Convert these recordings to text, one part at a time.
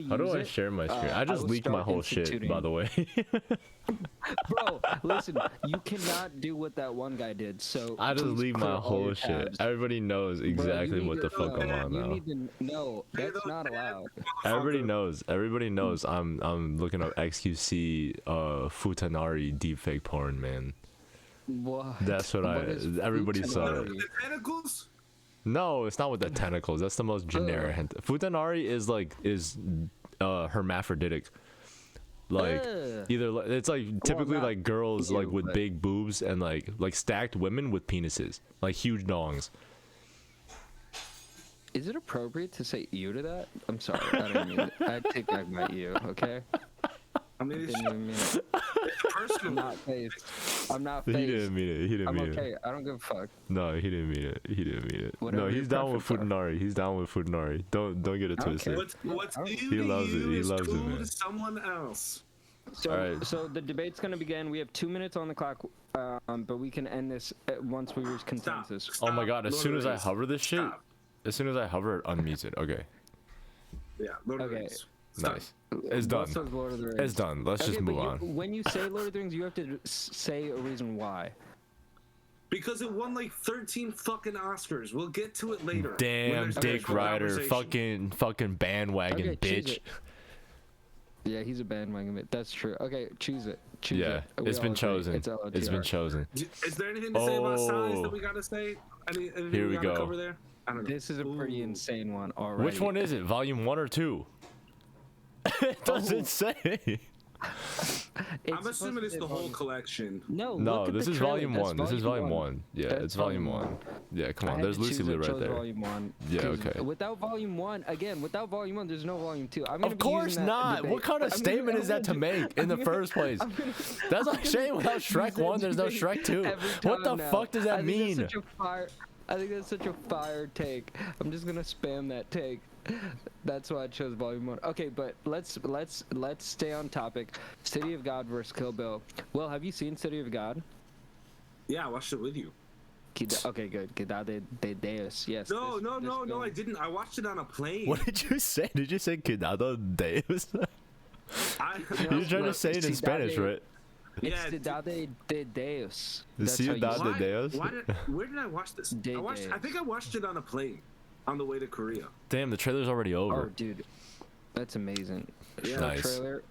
How do I share my screen? I just leaked my whole shit, by the way. Bro, listen, you cannot do what that one guy did. So I just leaked my whole shit. Everybody knows exactly what the fuck I'm on now. You need to know. That's not allowed. Everybody knows. Everybody knows. I'm looking up XQC Futanari deepfake porn, man. What? That's what everybody saw it. The tentacles? No, it's not with the tentacles. That's the most generic. Futanari is hermaphroditic. Like either it's like typically like girls like with big boobs and like stacked women with penises, like huge dongs. Is it appropriate to say "ew" to that? I'm sorry, I don't mean it. I take back my "ew." Okay. I mean, Didn't even mean it. it's personal. I'm not phased. I'm not phased. He didn't mean it. He didn't mean okay. it. I don't give a fuck. No, he didn't mean it. He didn't mean it. Whatever no, he's down with preferences are. Futanari. He's down with Futanari. Don't get it twisted. What's He loves it. He loves it, man. To someone else. So, Alright. so the debate's gonna begin. We have 2 minutes on the clock, but we can end this once we reach consensus. Stop. Oh my god! As Lord soon of as the I Rings. hover this shit, Stop. as soon as I hover, it unmutes it. Okay, Yeah, Lord of the Okay. Rings. Stop. nice. It's done. Both says Lord of the Rings. It's done. Let's just Okay, move but on. when you say Lord of the Rings, you have to say a reason why. Because it won like 13 fucking Oscars. We'll get to it later. Damn, When there's Dick actual Rider, conversation. fucking bandwagon, Okay, choose bitch. it. Yeah, he's a bandwagon bit. That's true. Okay, choose it. Choose Yeah, it. We it's all been agree. chosen. It's It's been LOTR. chosen. Is there anything to say about size Oh. that we gotta say? Anything Here we gotta go. cover there? I don't know. This is a pretty Ooh. insane one already. Which one is it? Volume 1 or 2? It doesn't say. I'm assuming it's the whole collection. No, No, look at this the is trailer. volume That's 1. This is volume 1. Yeah, That's it's volume volume 1. Yeah, come I on. had There's to Lucy choose Liu it, right chose there. Volume 1. Yeah, 'Cause okay. Without volume 1, again, without volume 1, there's no volume 2. I'm gonna Of be course using that not. debate. What kind of statement is that to make in the first place? That's like saying without Shrek 1, there's no Shrek 2. What the fuck does that mean? I think that's such a fire take. I'm just gonna spam that take. That's why I chose volume 1. Okay, but let's stay on topic. City of God versus Kill Bill. Well, have you seen City of God? Yeah, I watched it with you. Okay, good. Quidade de Deus. Yes. No, this no, film. I didn't. I watched it on a plane. What did you say? Did you say Cuidado Deus? You're trying to say it in Spanish, right? It's Yeah, Cidade de Deus. That's how you Ciudad say de it. Deus? Where did I watch this? De I think I watched it on a plane on the way to Korea. Damn, the trailer's already Oh, over. dude, that's amazing. Yeah. Short Nice. trailer.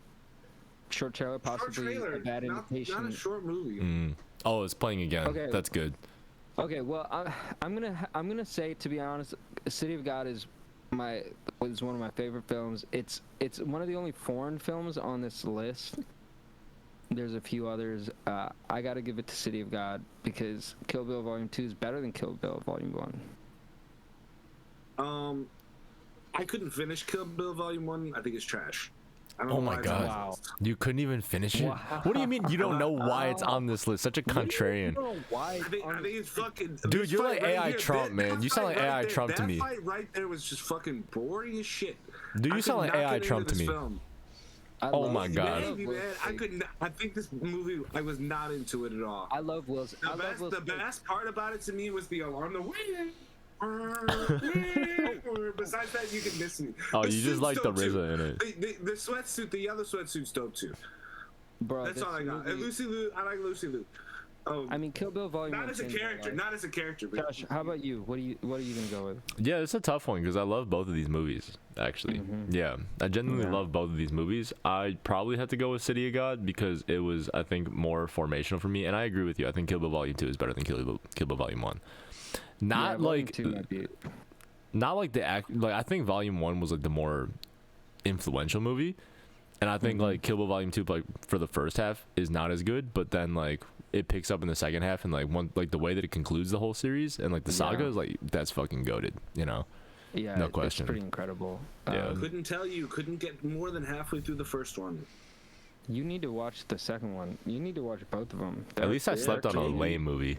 Short trailer, possibly Short trailer, a bad not invitation. a short movie. Mm. Oh, it's playing again. Okay. That's good. Okay, well, I'm gonna say, to be honest, City of God is one of my favorite films. It's one of the only foreign films on this list. There's a few others. I gotta give it to City of God because Kill Bill Volume 2 is better than Kill Bill Volume 1. I couldn't finish Kill Bill Volume 1. I think it's trash. I don't Oh know my why it's on god. this Wow. list. You couldn't even finish it? Wow. What do you mean you don't know why it's on this list? Such a contrarian. I don't know why. I think it's fucking. Dude, this you're fight like AI here, Trump, man. You sound fight like AI there, Trump to me. That fight right there was just fucking boring as shit. Dude, I you could sound like not AI get Trump into to this me. film. Oh my god. Maybe, man. I could not. I think this movie. I was not into it at all. I love Will's. The best part about it to me was the alarm. Besides that, you can miss me. Oh, The you just suit's like the dope, too. RZA in it. The sweatsuit, the yellow sweatsuit's dope too. Bro, That's this all I got. movie- And Lucy Liu, I like Lucy Liu. Oh, I mean, Kill Bill Volume 1. not as a changed my character. life. Not as a character. But Josh, how about you? What are you gonna go with? Yeah, it's a tough one because I love both of these movies, actually. Yeah, I genuinely love both of these movies. I probably have to go with City of God because it was, I think, more formational for me. And I agree with you. I think Kill Bill Volume 2 is better than Kill Bill Volume 1. Not Yeah, Volume like, 2 might be- not like the act. Like I think Volume 1 was like the more influential movie. And I think like Kill Bill Volume 2, like for the first half, is not as good, but then like it picks up in the second half, and like the way that it concludes the whole series and like the saga is like that's fucking goated, you know. Yeah, No question. It's pretty incredible. Yeah. couldn't tell you. Couldn't get more than halfway through the first one. You need to watch the second one. You need to watch both of them. At least I slept on a lame movie.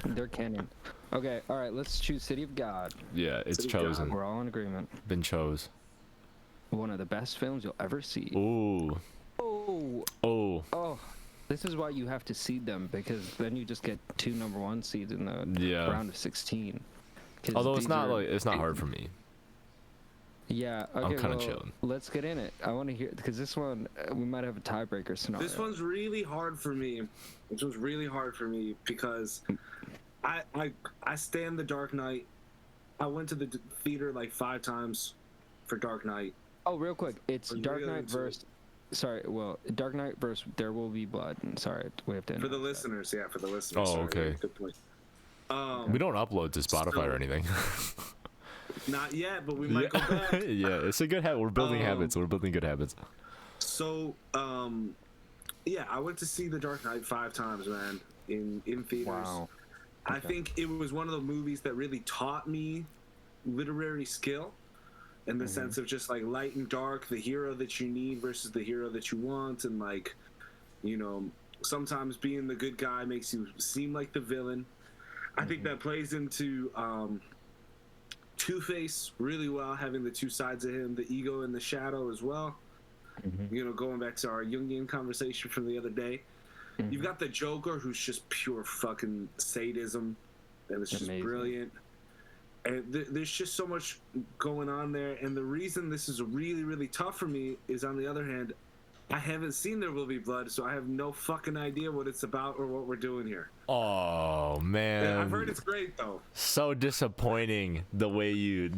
They're canon. Okay, all right. Let's choose City of God. Yeah, it's City of God. chosen. We're all in agreement. Been chose. One of the best films you'll ever see. Ooh. Oh, Oh. oh. This is why you have to seed them, because then you just get 2 number 1 seeds in the Yeah. round of 16. 'Cause Although it's these not are- like it's not hard for me. Yeah. Okay. I'm kind of well, chilling. let's get in it. I want to hear because this one we might have a tiebreaker scenario. This one's really hard for me. This was really hard for me because I stand The Dark Knight. I went to the theater like 5 times for Dark Knight. Oh, real quick, it's Dark really Knight into versus. Sorry, well, Dark Knight versus There Will Be Blood. And sorry, we have to. For the announce that. listeners, yeah, for the listeners. Oh, sorry, okay. Good point. We don't upload to Spotify or anything. Not yet, but we might go back. Yeah, it's a good habit. We're building habits. We're building good habits. So, yeah, I went to see The Dark Knight 5 times, man, in theaters. Wow. I think it was one of the movies that really taught me literary skill in the sense of just like light and dark, the hero that you need versus the hero that you want, and like, you know, sometimes being the good guy makes you seem like the villain. I think that plays into Two-Face really well, having the two sides of him, the ego and the shadow as well. You know, going back to our Jungian conversation from the other day. You've got the Joker, who's just pure fucking sadism, and it's just brilliant. And there's just so much going on there. And the reason this is really, really tough for me is, on the other hand, I haven't seen There Will Be Blood, so I have no fucking idea what it's about or what we're doing here. Oh man, And I've heard it's great though. So disappointing the way you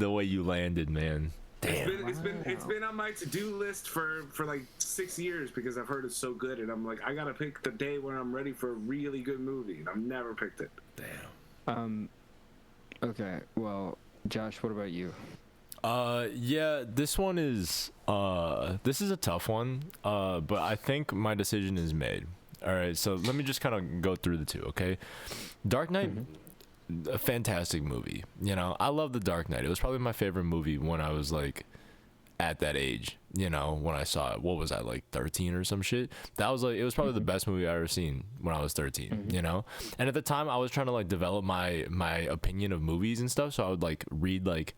landed, man. Damn. It's been on my to-do list for like 6 years because I've heard it's so good, and I'm like, I gotta pick the day when I'm ready for a really good movie, and I've never picked it. Damn. Okay. Well, Josh, what about you? Yeah, this one is this is a tough one. But I think my decision is made. All right, so let me just kind of go through the two, okay? Dark Knight, a fantastic movie. You know, I love The Dark Knight. It was probably my favorite movie when I was like at that age, you know, when I saw it. What was I, like 13 or some shit? That was like, it was probably the best movie I ever seen when I was 13, you know? And at the time I was trying to like develop my opinion of movies and stuff, so I would like read like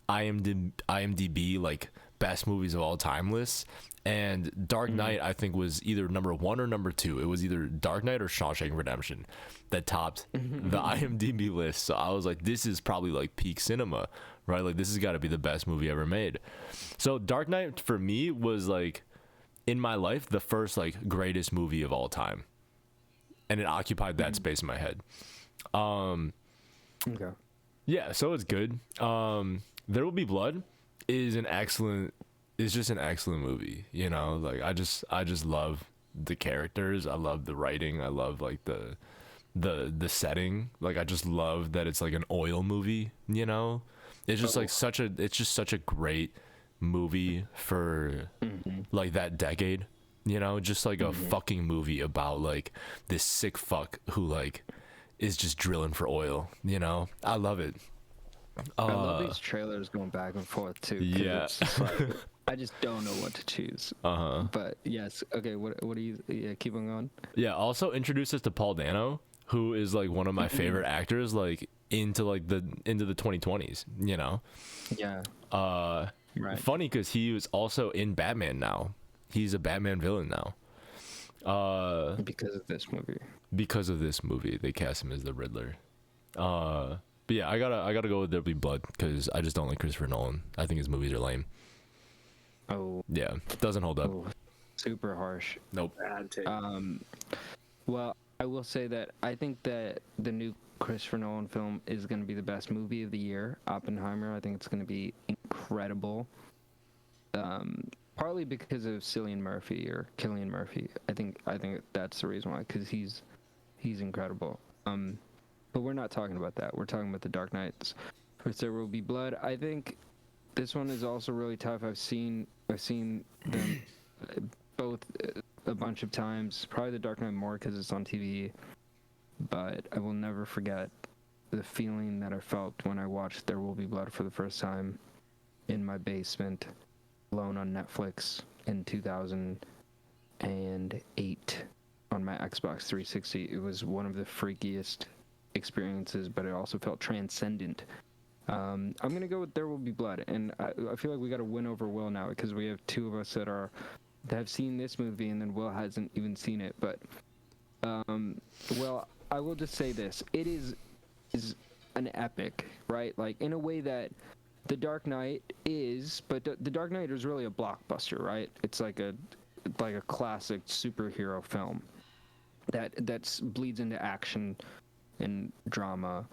IMDb like best movies of all time lists, and Dark Knight I think was either number 1 or number 2. It was either Dark Knight or Shawshank Redemption that topped the IMDb list. So I was like, this is probably like peak cinema, right? Like this has got to be the best movie ever made. So Dark Knight for me was like, in my life, the first like greatest movie of all time, and it occupied that space in my head. Okay. Yeah, so it's good. There Will Be Blood is just an excellent movie, you know? Like I just love the characters. I love the writing. I love like the setting. Like I just love that it's like an oil movie, you know? It's just like such a great movie for like that decade, you know? Just like a fucking movie about like this sick fuck who like is just drilling for oil, you know? I love it. I love these trailers going back and forth too. Yeah. It's just like, I just don't know what to choose. But yes, okay. What do you? Yeah, keep on going. Yeah. Also introduce us to Paul Dano, who is like one of my favorite actors, like into the 2020s. You know. Yeah. Right. Funny because he was also in Batman now. He's a Batman villain now. Because of this movie. Because of this movie, they cast him as the Riddler. But yeah, I gotta go with There Will Be Blood because I just don't like Christopher Nolan. I think his movies are lame. Oh. Yeah, doesn't hold up. Oh, super harsh. Nope. Bad take. Well, I will say that I think that the new Christopher Nolan film is going to be the best movie of the year. Oppenheimer. I think it's going to be incredible. Partly because of Cillian Murphy. I think that's the reason why, because he's incredible. But we're not talking about that. We're talking about The Dark Knight. There Will Be Blood. I think this one is also really tough. I've seen them both a bunch of times. Probably The Dark Knight more because it's on TV. But I will never forget the feeling that I felt when I watched There Will Be Blood for the first time in my basement, alone on Netflix in 2008 on my Xbox 360. It was one of the freakiest experiences, but it also felt transcendent. I'm gonna go with There Will Be Blood, and I feel like we got to win over Will now because we have two of us that have seen this movie, and then Will hasn't even seen it. But well, I will just say this: it is an epic, right? Like in a way that The Dark Knight is, but The Dark Knight is really a blockbuster, right? It's like a classic superhero film that bleeds into action and drama.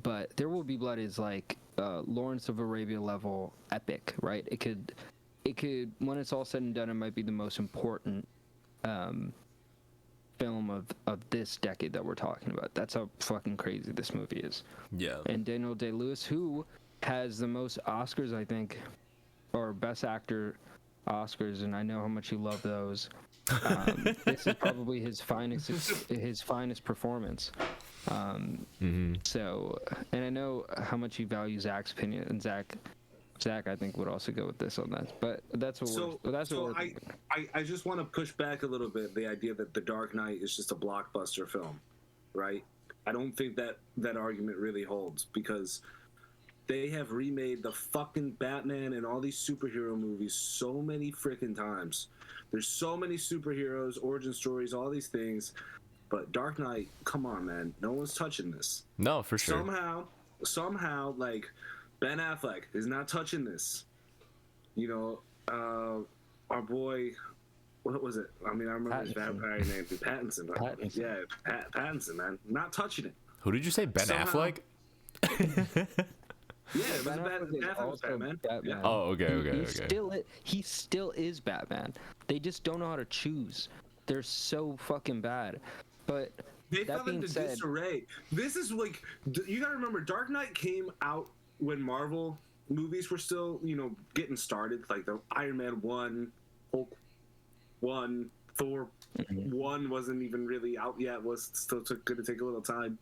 But There Will Be Blood is like Lawrence of Arabia level epic, right? It could when it's all said and done, it might be the most important film of this decade that we're talking about. That's how fucking crazy this movie is. Yeah. And Daniel Day-Lewis, who has the most Oscars, I think, or Best Actor Oscars, and I know how much you love those. This is probably his finest performance. So, and I know how much he values Zach's opinion, and Zach, I think, would also go with this on that. But that's what I just want to push back a little bit the idea that The Dark Knight is just a blockbuster film, right? I don't think that argument really holds, because they have remade the fucking Batman and all these superhero movies so many freaking times. There's so many superheroes, origin stories, all these things. But Dark Knight, come on, man. No one's touching this. No, for sure. Somehow, like, Ben Affleck is not touching this. You know, our boy, what was it? I mean, I remember his vampire name, Pattinson. Pattinson. Yeah, Pattinson, man. Not touching it. Who did you say? Ben Affleck? Yeah, it was Batman. Yeah. Oh, okay. He still is Batman. They just don't know how to choose. They're so fucking bad. But they that fell into disarray. This is like, you gotta remember, Dark Knight came out when Marvel movies were still, you know, getting started. Like the Iron Man 1, Hulk 1, Thor 1 wasn't even really out yet. Was still going to take a little time.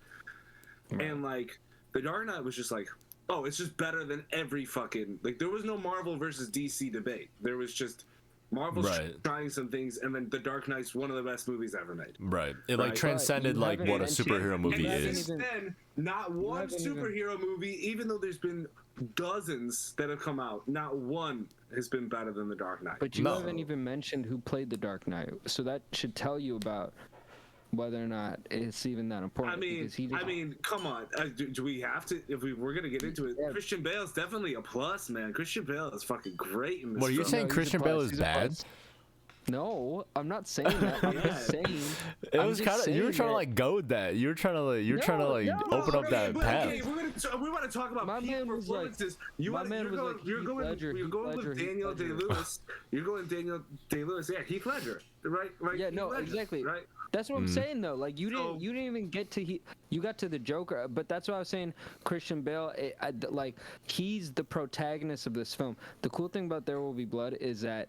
Right. And like the Dark Knight was just like, oh, it's just better than every fucking, like, there was no Marvel versus DC debate. There was just Marvel's trying some things, and then The Dark Knight's one of the best movies ever made. Right. It like transcended like what a superhero movie is. Then not one superhero movie, even though there's been dozens that have come out, not one has been better than The Dark Knight. But you haven't even mentioned who played The Dark Knight, so that should tell you about whether or not it's even that important. I mean, come on. Do we have to? If we're gonna get into it, Christian Bale's definitely a plus, man. Christian Bale is fucking great in this. What are you saying? Christian Bale is bad? No, I'm not saying that. I'm just saying. It was kind of, you were trying to like goad that. You were trying to like, open up that path. Okay, we want to talk about peak performances. You're going with Daniel Day-Lewis. You're going Daniel Day-Lewis. Yeah, Heath Ledger. Right. Yeah, no, Ledger, exactly. Right. That's what I'm saying though. Like you didn't even get to you got to the Joker, but that's what I was saying. Christian Bale, like he's the protagonist of this film. The cool thing about There Will Be Blood is that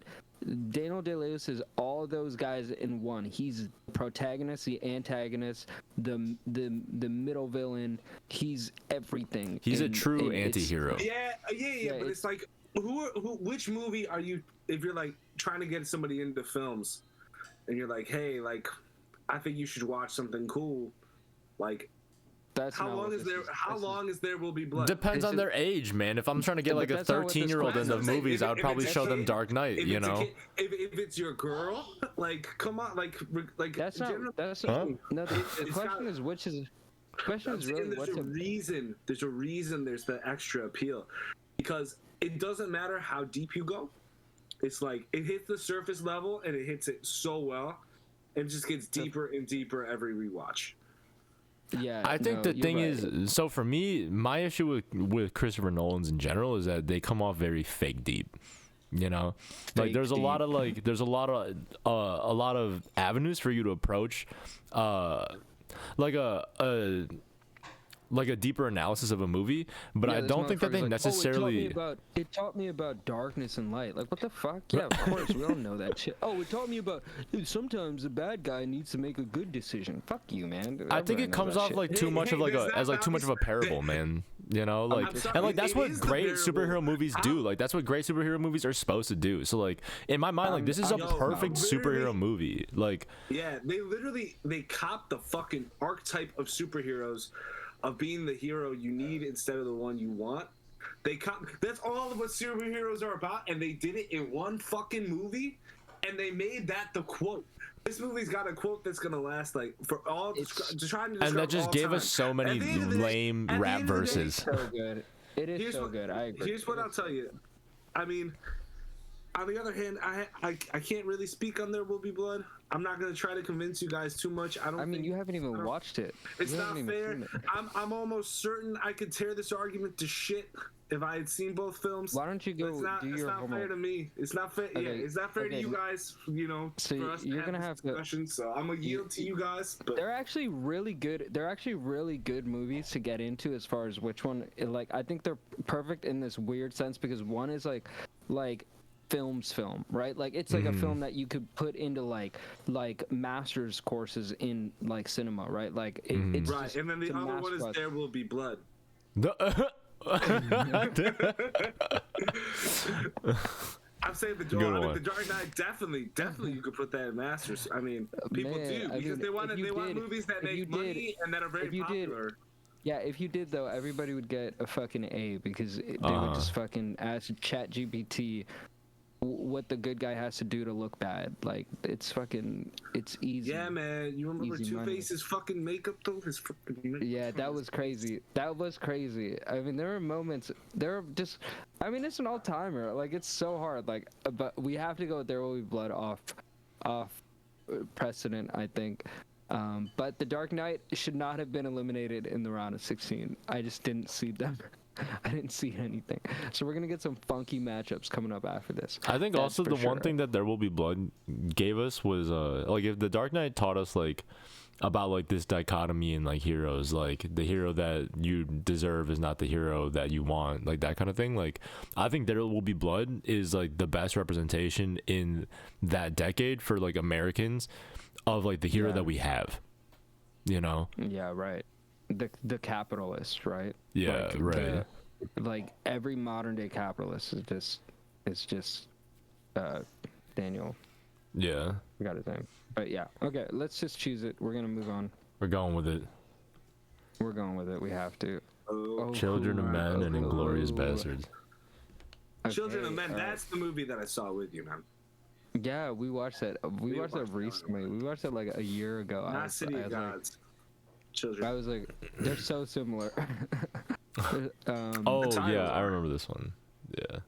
Daniel Day-Lewis is all those guys in one. He's the protagonist, the antagonist, the middle villain. He's everything. He's a true anti-hero. Yeah. But it's like, which movie are you? If you're like trying to get somebody into films, and you're like, hey, like, I think you should watch something cool, like. How long is There Will Be Blood? Depends on their age, man. If I'm trying to get like a 13-year-old into movies, I would probably show them Dark Knight, you know? If it's your girl, like, come on, like that's not. No, the question is which is. The question is really what's reason. There's a reason. There's the extra appeal, because it doesn't matter how deep you go. It's like it hits the surface level and it hits it so well, and it just gets deeper and deeper every rewatch. Yeah, I think the thing is, so for me, my issue with Christopher Nolan's in general is that they come off very fake deep. You know, like there's a lot of avenues for you to approach, like a deeper analysis of a movie, but I don't think that they necessarily. It taught me about darkness and light. Like, what the fuck? Yeah, of course, we all know that shit. Oh, it taught me about sometimes the bad guy needs to make a good decision. Fuck you, man. I think it comes off like too much of like too much of a parable, man. You know, like, and like that's what great superhero movies do. Like that's what great superhero movies are supposed to do. So like in my mind, like this is a perfect superhero movie. Like, yeah, they cop the fucking archetype of superheroes. Of being the hero you need instead of the one you want. That's all of what superheroes are about, and they did it in one fucking movie, and they made that the quote. This movie's got a quote that's gonna last like for all to try to describe. And that just gave us so many lame rap verses. So good. It is so good. I agree. Here's what I'll tell you. I mean, on the other hand, I can't really speak on There Will Be Blood. I'm not gonna try to convince you guys too much. I mean, you haven't even watched it. It's not fair. I'm almost certain I could tear this argument to shit if I had seen both films. Why don't you go do your homework? It's not fair to me. It's not fair. Okay. Yeah, it's not fair to you guys. You know, so for us you're gonna have discussion. So I'm gonna yield to you guys. But they're actually really good. They're actually really good movies to get into as far as which one. Like, I think they're perfect in this weird sense because one is like film, right? Like, it's like a film that you could put into like master's courses in like cinema, right? Like it's right. And then the other one is There Will Be Blood. I'm saying the Dark Knight definitely you could put that in masters. I mean, people do because they want movies that make money and that are very popular. Yeah, if you did though, everybody would get a fucking A because they would just fucking ask ChatGPT what the good guy has to do to look bad. Like, it's easy. Yeah, man. You remember Two-Face's fucking makeup though? His fucking makeup. Yeah, that was crazy. I mean, there were moments. It's an all-timer. Like, it's so hard. Like, but we have to go with There Will Be Blood off precedent, I think. But The Dark Knight should not have been eliminated in the round of 16. I just didn't see them. I didn't see anything. So we're gonna get some funky matchups coming up after this. I think also the one thing that There Will Be Blood gave us was like, if The Dark Knight taught us like about like this dichotomy in like heroes, like the hero that you deserve is not the hero that you want, like that kind of thing. Like, I think There Will Be Blood is like the best representation in that decade for like Americans of like the hero that we have, you know? Yeah, right. The capitalist, right? Yeah, like, right. Like every modern day capitalist is just Daniel. Yeah. We got his name. But yeah. Okay, let's just choose it. We're gonna move on. We're going with it. We have to. Children of Men and Inglourious Bastards. Okay, Children of Men, that's the movie that I saw with you, man. Yeah, we watched that. We watched that recently. We watched it like a year ago. Not City of Gods. Children. I was like, they're so similar. Yeah, I remember this one. Yeah.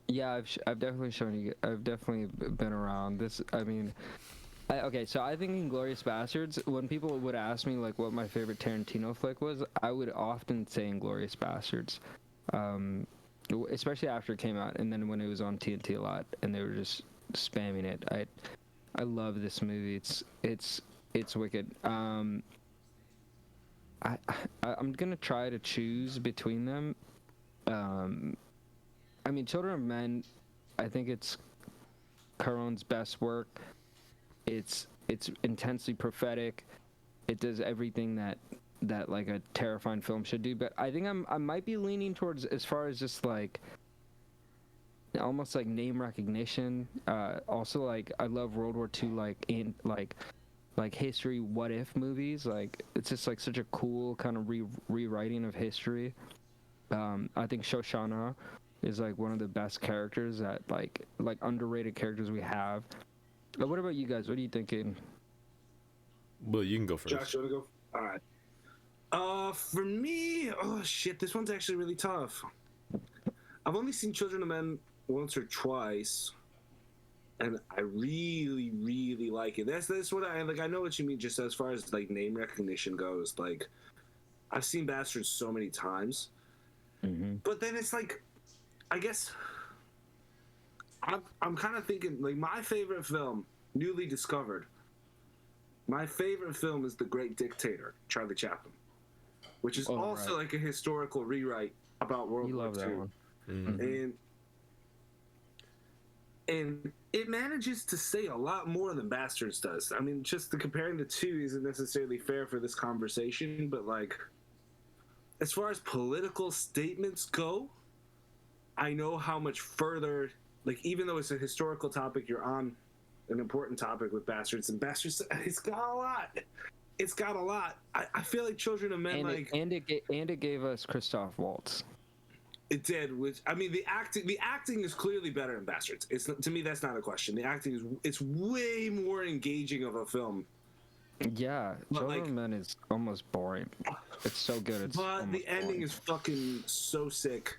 Yeah, I've definitely shown you. I've definitely been around this. I mean, okay, so I think Inglourious Bastards. When people would ask me like what my favorite Tarantino flick was, I would often say Inglourious Bastards, especially after it came out, and then when it was on TNT a lot, and they were just spamming it. I love this movie. It's wicked. I'm gonna try to choose between them. I mean, Children of Men, I think it's Cuarón's best work. It's intensely prophetic. It does everything that like a terrifying film should do. But I think I might be leaning towards, as far as just like almost like name recognition. Also, like, I love World War II, like history what if movies. Like, it's just like such a cool kind of rewriting of history. I think Shoshana is like one of the best characters that like underrated characters we have. But what about you guys? What are you thinking? Well, you can go first. Josh, you wanna go? All right. For me, oh shit, this one's actually really tough. I've only seen Children of Men once or twice, and I really, really like it. That's what I like. I know what you mean, just as far as like name recognition goes. Like, I've seen Bastards so many times, but then it's like, I guess I'm kind of thinking like my favorite film, newly discovered. My favorite film is The Great Dictator, Charlie Chaplin, which is also like a historical rewrite about World War II. That one. And it manages to say a lot more than Bastards does. I mean, just comparing the two isn't necessarily fair for this conversation, but like, as far as political statements go, I know how much further, like, even though it's a historical topic, you're on an important topic with Bastards, and Bastards, it's got a lot. It's got a lot. I feel like Children of Men, and it gave us Christoph Waltz. It did, which, I mean, the acting is clearly better in Bastards. To me, that's not a question. The acting it's way more engaging of a film Yeah, But, Children like- of Men is almost boring. It's so good. It's But almost the ending boring. is fucking so sick.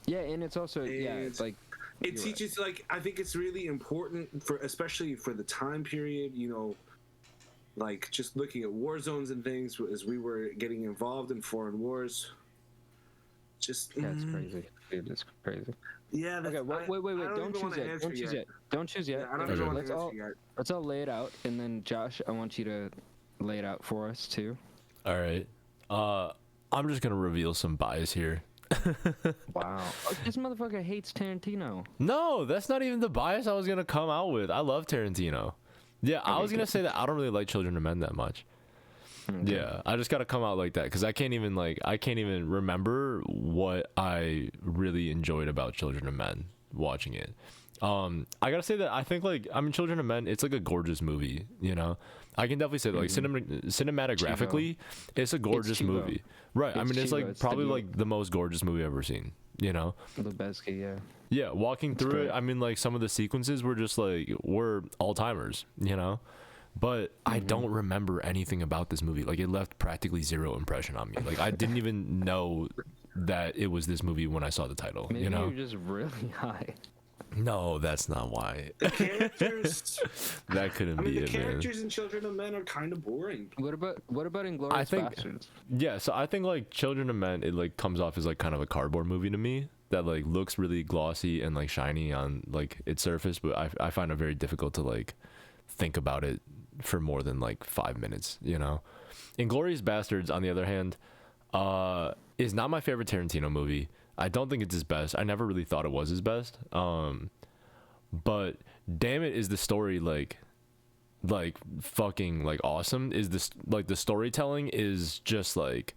Yeah, and it's also it's like It you're teaches like I think it's really important for especially for the time period, you know, like just looking at war zones and things as we were getting involved in foreign wars. Just yeah, it's crazy. Dude, it's crazy. Yeah. Okay, wait. Don't choose yet. Don't choose yet. Don't choose yet. Yeah, I don't Okay. even want Let's to all answer yet. let's all lay it out, and then Josh, I want you to lay it out for us too. All right. I'm just gonna reveal some bias here. Wow, this motherfucker hates Tarantino. No, that's not even the bias I was gonna come out with. I love Tarantino. Yeah, I Okay, was gonna good. say that I don't really like Children of Men that much. Yeah, I just gotta come out like that because I can't even remember what I really enjoyed about Children of Men watching it. I gotta say that I think Children of Men, it's like a gorgeous movie, you know. I can definitely say that, like cinematographically, it's a gorgeous Chivo. movie, right? I It's mean, it's Chivo, like it's probably the- like the most gorgeous movie I've ever seen, you know. Lebesky, yeah. Yeah, walking through great. it, I mean, like some of the sequences were just like were all timers, you know. But I don't remember anything about this movie. Like it left practically zero impression on me. Like I didn't even know that it was this movie when I saw the title. Maybe you know? you're just really high. No, that's not why. The characters. That couldn't I mean, be the it, man. characters in Children of Men are kind of boring. What about Inglourious I think- Bastards? Yeah, so I think like Children of Men, it like comes off as like kind of a cardboard movie to me that like looks really glossy and like shiny on like its surface, but I find it very difficult to like think about it for more than like 5 minutes, you know. Inglourious Bastards, on the other hand, is not my favorite Tarantino movie. I don't think it's his best. I never really thought it was his best. But damn it, is the story like fucking like awesome? Is this like the storytelling is just like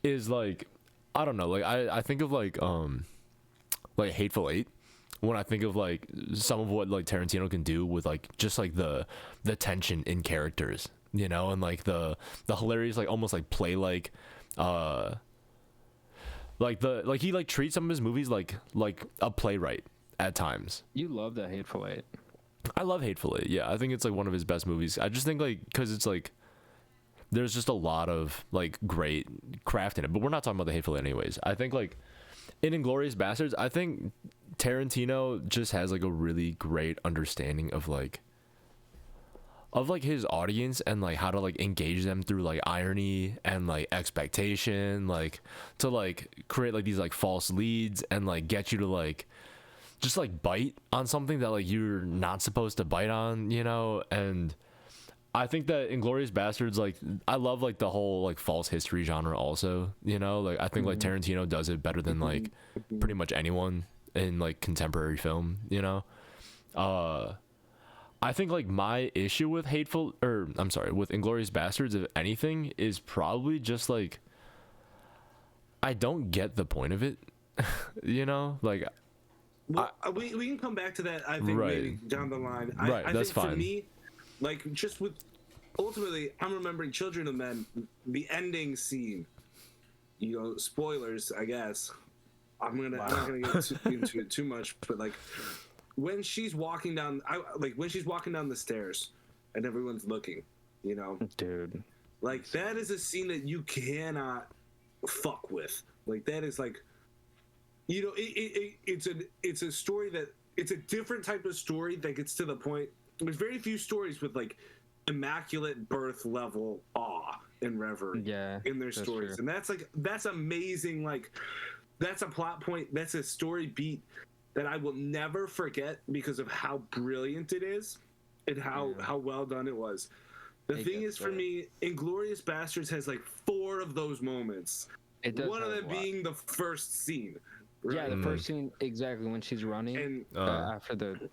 I don't know, like I think of like Hateful Eight when I think of like some of what like Tarantino can do with like just like the tension in characters, you know, and like the hilarious like almost like play like he like treats some of his movies like a playwright at times. You love that Hateful Eight. I love Hateful Eight. Yeah, I think it's like one of his best movies. I just think like because it's like there's just a lot of like great craft in it. But we're not talking about the Hateful Eight anyways. I think like in Inglourious Bastards, I think Tarantino just has like a really great understanding of like his audience and like how to like engage them through like irony and like expectation, like to like create like these like false leads and like get you to like just like bite on something that like you're not supposed to bite on, you know. And I think that Inglourious Bastards, like I love like the whole like false history genre also, you know. Like I think like Tarantino does it better than like pretty much anyone in like contemporary film, you know. I think like my issue with with Inglourious Bastards, if anything, is probably just like I don't get the point of it. You know, like Well, we can come back to that. I think Right. maybe down the line. Right, I that's think for fine. me, like just with ultimately, I'm remembering Children of Men, the ending scene. You know, spoilers, I guess. I'm not gonna get into it too much, but like when she's walking down, when she's walking down the stairs, and everyone's looking, you know, Dude. like that is a scene that you cannot fuck with. Like that is like, you know, it's a story that it's a different type of story that gets to the point. There's very few stories with like immaculate birth level awe and reverence Yeah. in their that's stories, true. and that's amazing. Like that's a plot point. That's a story beat that I will never forget because of how brilliant it is and how well done it was. The It thing gets is, for better. me, Inglourious Bastards has like 4 of those moments. It does One of have a them lot. being the first scene. Right? Yeah, the first scene exactly when she's running And after the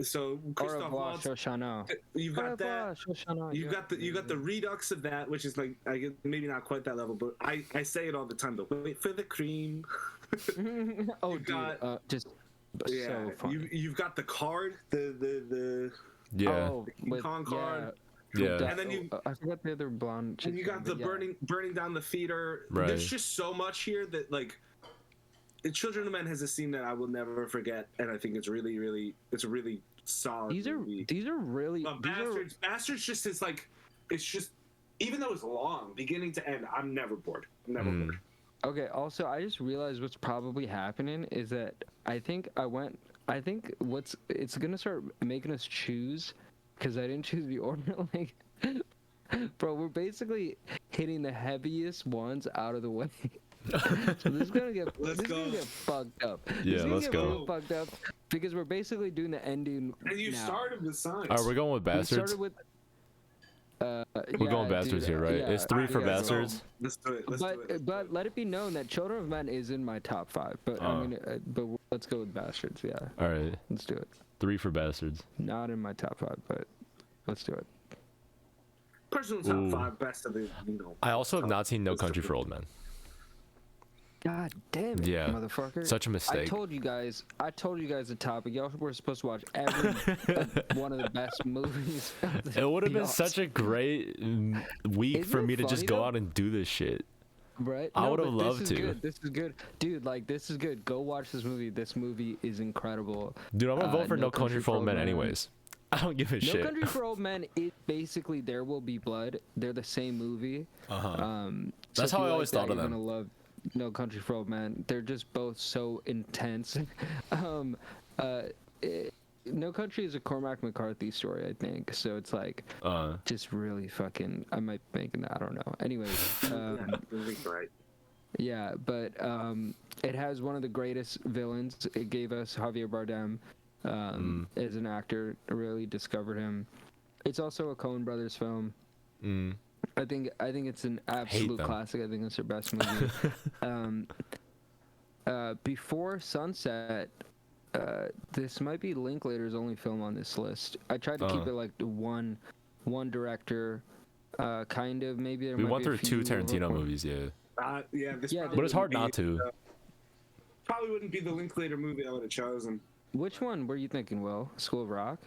so Au Christoph revoir, Waltz, Shoshana. you've Au got that. revoir, Shoshana. You got the redux of that, which is like I guess maybe not quite that level, but I say it all the time. But wait for the cream. Oh, you dude, got- just Yeah, so funny. you've got the card, the yeah, Oh, with, Con card. Yeah. that- And then you- I forgot the other blonde. and you chick's got the name, but yeah. burning down the theater. Right. There's just so much here that like Children of Men has a scene that I will never forget, and I think it's a really solid movie. These are really Bastards just is like, it's just, even though it's long, beginning to end, I'm never bored. I'm never bored. Okay, also I just realized what's probably happening is that it's gonna start making us choose, because I didn't choose the order. Like, bro, we're basically hitting the heaviest ones out of the way. So this is gonna get fucked up. Yeah, let's go. Real fucked up because we're basically doing the ending. And you started with Signs. All right, we're going with Bastards. We're going Bastards here, right? Yeah. It's 3 for Bastards. Let's do it. But let it be known that Children of Men is in my top 5. But but let's go with Bastards. Yeah. All right. Let's do it. 3 for Bastards. Not in my top 5, but let's do it. Personal top 5 best of the. I also have not seen No Country for Old Men. God damn it, motherfucker! Such a mistake. I told you guys the topic. Y'all were supposed to watch every one of the best movies. It would have been such a great week for me to just go out and do this shit. Right? I would have loved to. This is good. Dude, like, this is good. Go watch this movie. This movie is incredible. Dude, I'm gonna vote for No Country for Old Men anyways. I don't give a shit. No Country for Old Men is basically There Will Be Blood. They're the same movie. That's how I always thought of them. You're gonna love No Country for Old Men. They're just both so intense. No Country is a Cormac McCarthy story, I think. So it's like just really fucking. I might be making that. I don't know. Anyways, right. Yeah, but it has one of the greatest villains. It gave us Javier Bardem as an actor. I really discovered him. It's also a Coen Brothers film. I think it's an absolute classic. I think it's their best movie. Before Sunset, this might be Linklater's only film on this list. I tried to keep it like one director, kind of. Maybe there we might went be a through 2 few Tarantino movies, yeah. But it's hard not to. Probably wouldn't be the Linklater movie I would have chosen. Which one were you thinking, Will? School of Rock?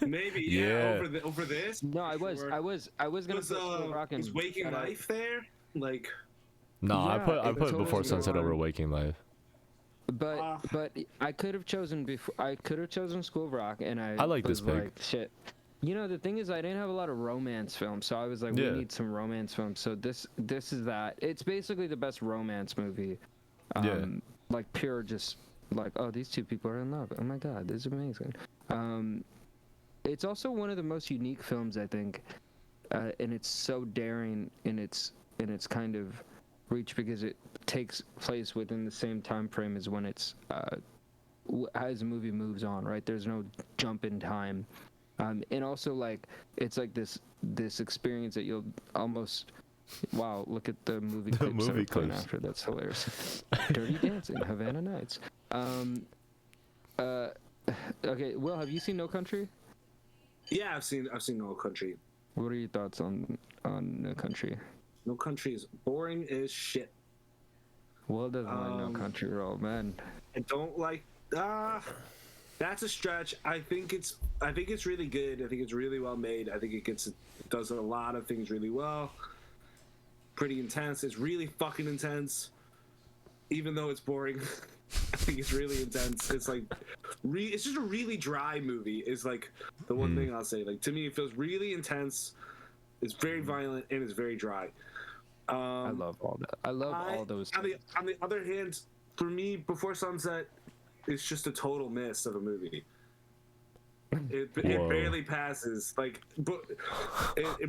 Maybe, over this. No, I was gonna put School of Rock in. Was Waking Life there? Like, no, I put Before Sunset over Waking Life. But I could have chosen School of Rock, and I like this pick. Like, shit. You know, the thing is, I didn't have a lot of romance films, so I was like, we need some romance films. So this is that. It's basically the best romance movie. Like pure, just like, oh, these two people are in love. Oh my god, this is amazing. It's also one of the most unique films, I think, and it's so daring in its kind of reach because it takes place within the same time frame as when it's as the movie moves on. Right, there's no jump in time. And also, like, it's like this experience that you'll almost, wow, look at the movie clips that are playing after. That's hilarious. Dirty Dancing, Havana Nights. Okay, Will, have you seen No Country? Yeah, I've seen No Country. What are your thoughts on No Country? No Country is boring as shit. Will doesn't like No Country at all, man. I don't like. That's a stretch. I think it's really good. I think it's really well made. I think it does a lot of things really well. Pretty intense. It's really fucking intense. Even though it's boring, I think it's really intense. It's like, it's just a really dry movie. Is like the one thing I'll say. Like, to me, it feels really intense. It's very violent and it's very dry. I love all that. I love all those things. On the other hand, for me, Before Sunset, it's just a total miss of a movie. It barely passes. Like,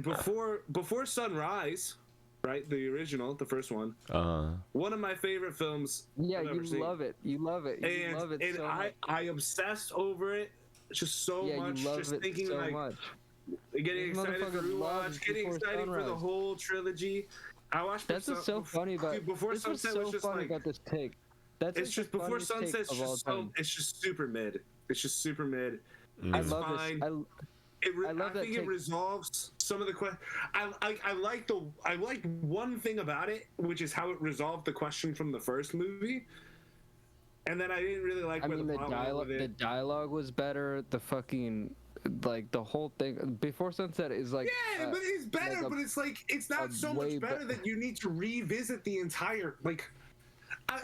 before Sunrise, right? The original, the first one. One of my favorite films. Yeah, I've ever seen. Love it. You love it. You love it so much. I obsessed over it just so much. You love just it thinking so like much. Getting excited for rewatch, getting excited for the whole trilogy. I watched. That's what's so funny about Before Sunset was just like about this take. It's just Before Sunset's just it's just super mid. It's just super mid. I love this. I think it resolves some of the questions. I like one thing about it, which is how it resolved the question from the first movie. And then I didn't really like the dialogue was better. The fucking like the whole thing Before Sunset is like but it's better. But it's like it's not so much better that you need to revisit the entire like.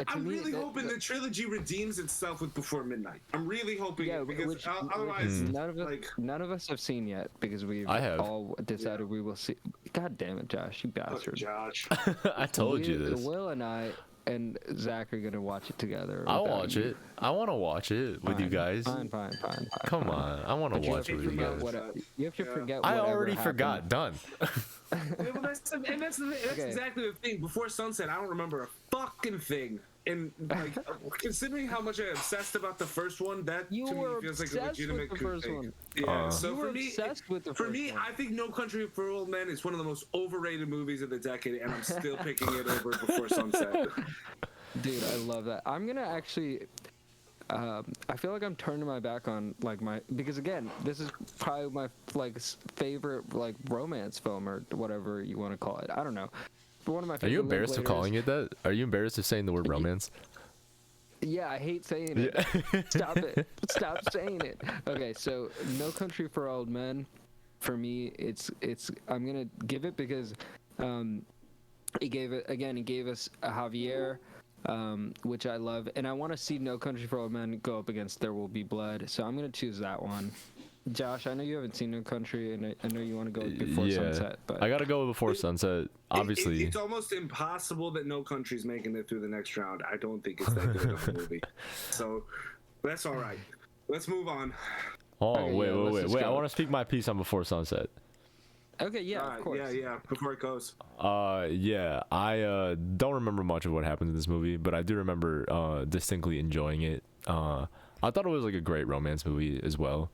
I'm really hoping the trilogy redeems itself with Before Midnight. I'm really hoping because otherwise, none of us have seen yet because we've all decided we will see. God damn it, Josh, you bastard! Josh, I told you this. Will and I and Zach are gonna watch it together. I'll watch it. I want to watch it with you guys. Fine. Come on, I want to watch it with you guys. You have to forget. I already forgot. Done. That's exactly the thing. Before Sunset, I don't remember a fucking thing. And like, considering how much I obsessed about the first one, that to me feels like a legitimate thing. Yeah. So for me, I think No Country for Old Men is one of the most overrated movies of the decade, and I'm still picking it over Before Sunset. Dude, I love that. I'm gonna actually. I feel like I'm turning my back on because again, this is probably my favorite romance film or whatever you want to call it. I don't know. But one of my favorite. Are you embarrassed of calling it that? Are you embarrassed of saying the word romance? Yeah, I hate saying it. Stop it. Stop saying it. Okay, so No Country for Old Men, for me, it's I'm gonna give it because he gave us a Javier. Which I love, and I want to see No Country for Old Men go up against There Will Be Blood, so I'm gonna choose that one. Josh, I know you haven't seen No Country, and I know you want to go with Before Sunset, but I gotta go with Before Sunset. Obviously, it's almost impossible that No Country's making it through the next round. I don't think it's that good of a movie, so that's all right. Let's move on. Oh, okay, wait! I want to speak my piece on Before Sunset. Okay, yeah, of course. Yeah, before it goes. I don't remember much of what happened in this movie, but I do remember distinctly enjoying it. I thought it was like a great romance movie as well.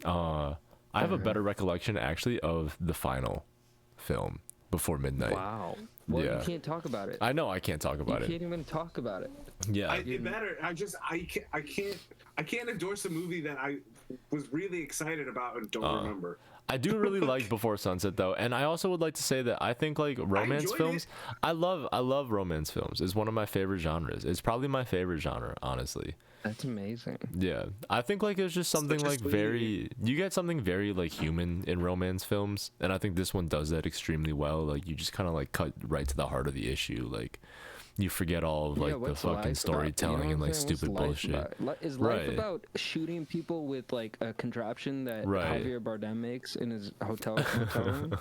I have a better recollection actually of the final film, Before Midnight. Wow. Well, you can't talk about it. I know I can't talk about it. You can't even talk about it. Yeah. I can't endorse a movie that I was really excited about and don't remember. I do really like Before Sunset though, and I also would like to say that I think like romance films. I love romance films. It's one of my favorite genres. It's probably my favorite genre, honestly. That's amazing. Yeah, I think like it's just something like you get something very like human in romance films, and I think this one does that extremely well. Like you just kind of like cut right to the heart of the issue. Like you forget all of like the fucking storytelling and like stupid bullshit. Is life about shooting people with like a contraption that Javier Bardem makes in his hotel room?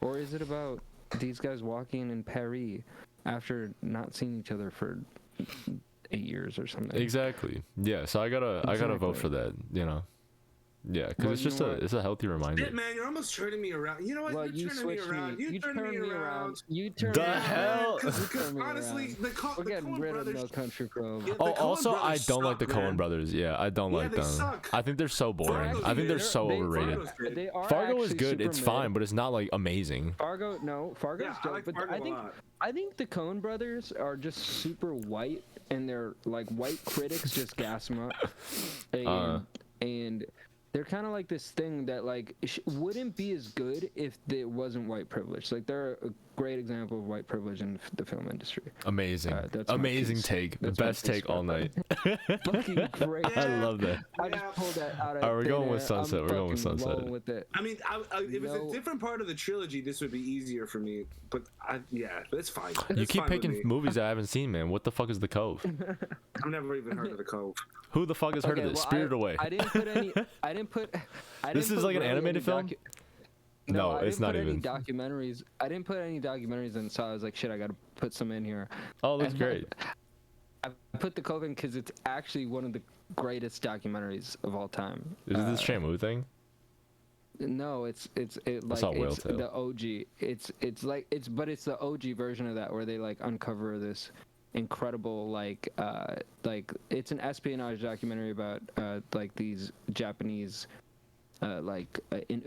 Or is it about these guys walking in Paris after not seeing each other for 8 years or something? Exactly. Yeah, so I gotta vote for that, you know. Yeah, because it's just it's a healthy reminder. Shit, man, you're almost turning me around. You know what? Well, you're turning me around. You turning me around. You turn the hell. Because honestly, we're getting rid of No Country for Old Men. Oh, also, I don't like the Coen brothers. Yeah, I don't like them. Suck. I think they're so boring. I think they're so overrated. Fargo is good. It's fine, but it's not like amazing. Fargo's dope, but I think the Coen brothers are just super white, and they're like white critics just gas them up, and they're kind of like this thing that like wouldn't be as good if there wasn't white privilege. Like they're a great example of white privilege in the film industry. Amazing, amazing take. The best take all night. Fucking great. I love that. I just pulled that out of. All right, we're going with Sunset. We're going with Sunset. With it. I mean, if it was a different part of the trilogy, this would be easier for me. But that's fine. You keep picking movies I haven't seen, man. What the fuck is The Cove? I've never even heard of The Cove. Who the fuck has heard of this? Spirited Away. I didn't put any. This is like an animated film? No, it's not even. Documentaries. I didn't put any documentaries in, so I was like, shit, I gotta put some in here. Oh, that's great. I put The Cove in because it's actually one of the greatest documentaries of all time. Is it this Shamu thing? No, it's the OG. It's the OG version of that where they like uncover this incredible like it's an espionage documentary about like these Japanese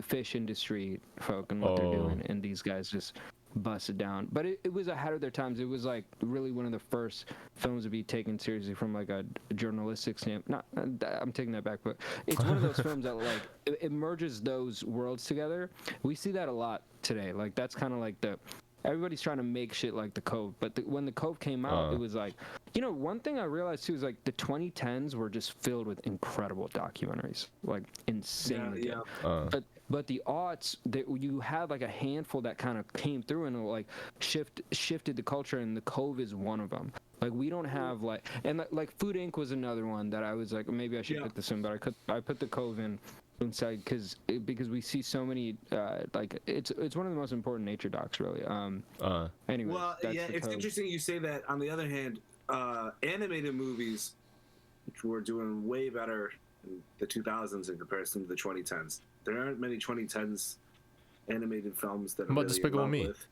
fish industry folk and what they're doing, and these guys just bust it down. But it was ahead of their times. It was like really one of the first films to be taken seriously from like a journalistic standpoint. I'm taking that back, but it's one of those films that like it merges those worlds together. We see that a lot today. Like that's kind of like everybody's trying to make shit like The Cove, but when The Cove came out, it was like, one thing I realized too is like the 2010s were just filled with incredible documentaries, like insanely good. But the aughts, you had like a handful that kind of came through and like shifted the culture, and The Cove is one of them. Like we don't have like, and like Food Inc. was another one that I was like, maybe I should put this in, but I put the Cove inside because we see so many like it's one of the most important nature docs really. Anyway, well, yeah, it's interesting you say that. On the other hand, animated movies were doing way better in the 2000s in comparison to the 2010s. There aren't many 2010s animated films that are really Despicable Me. with.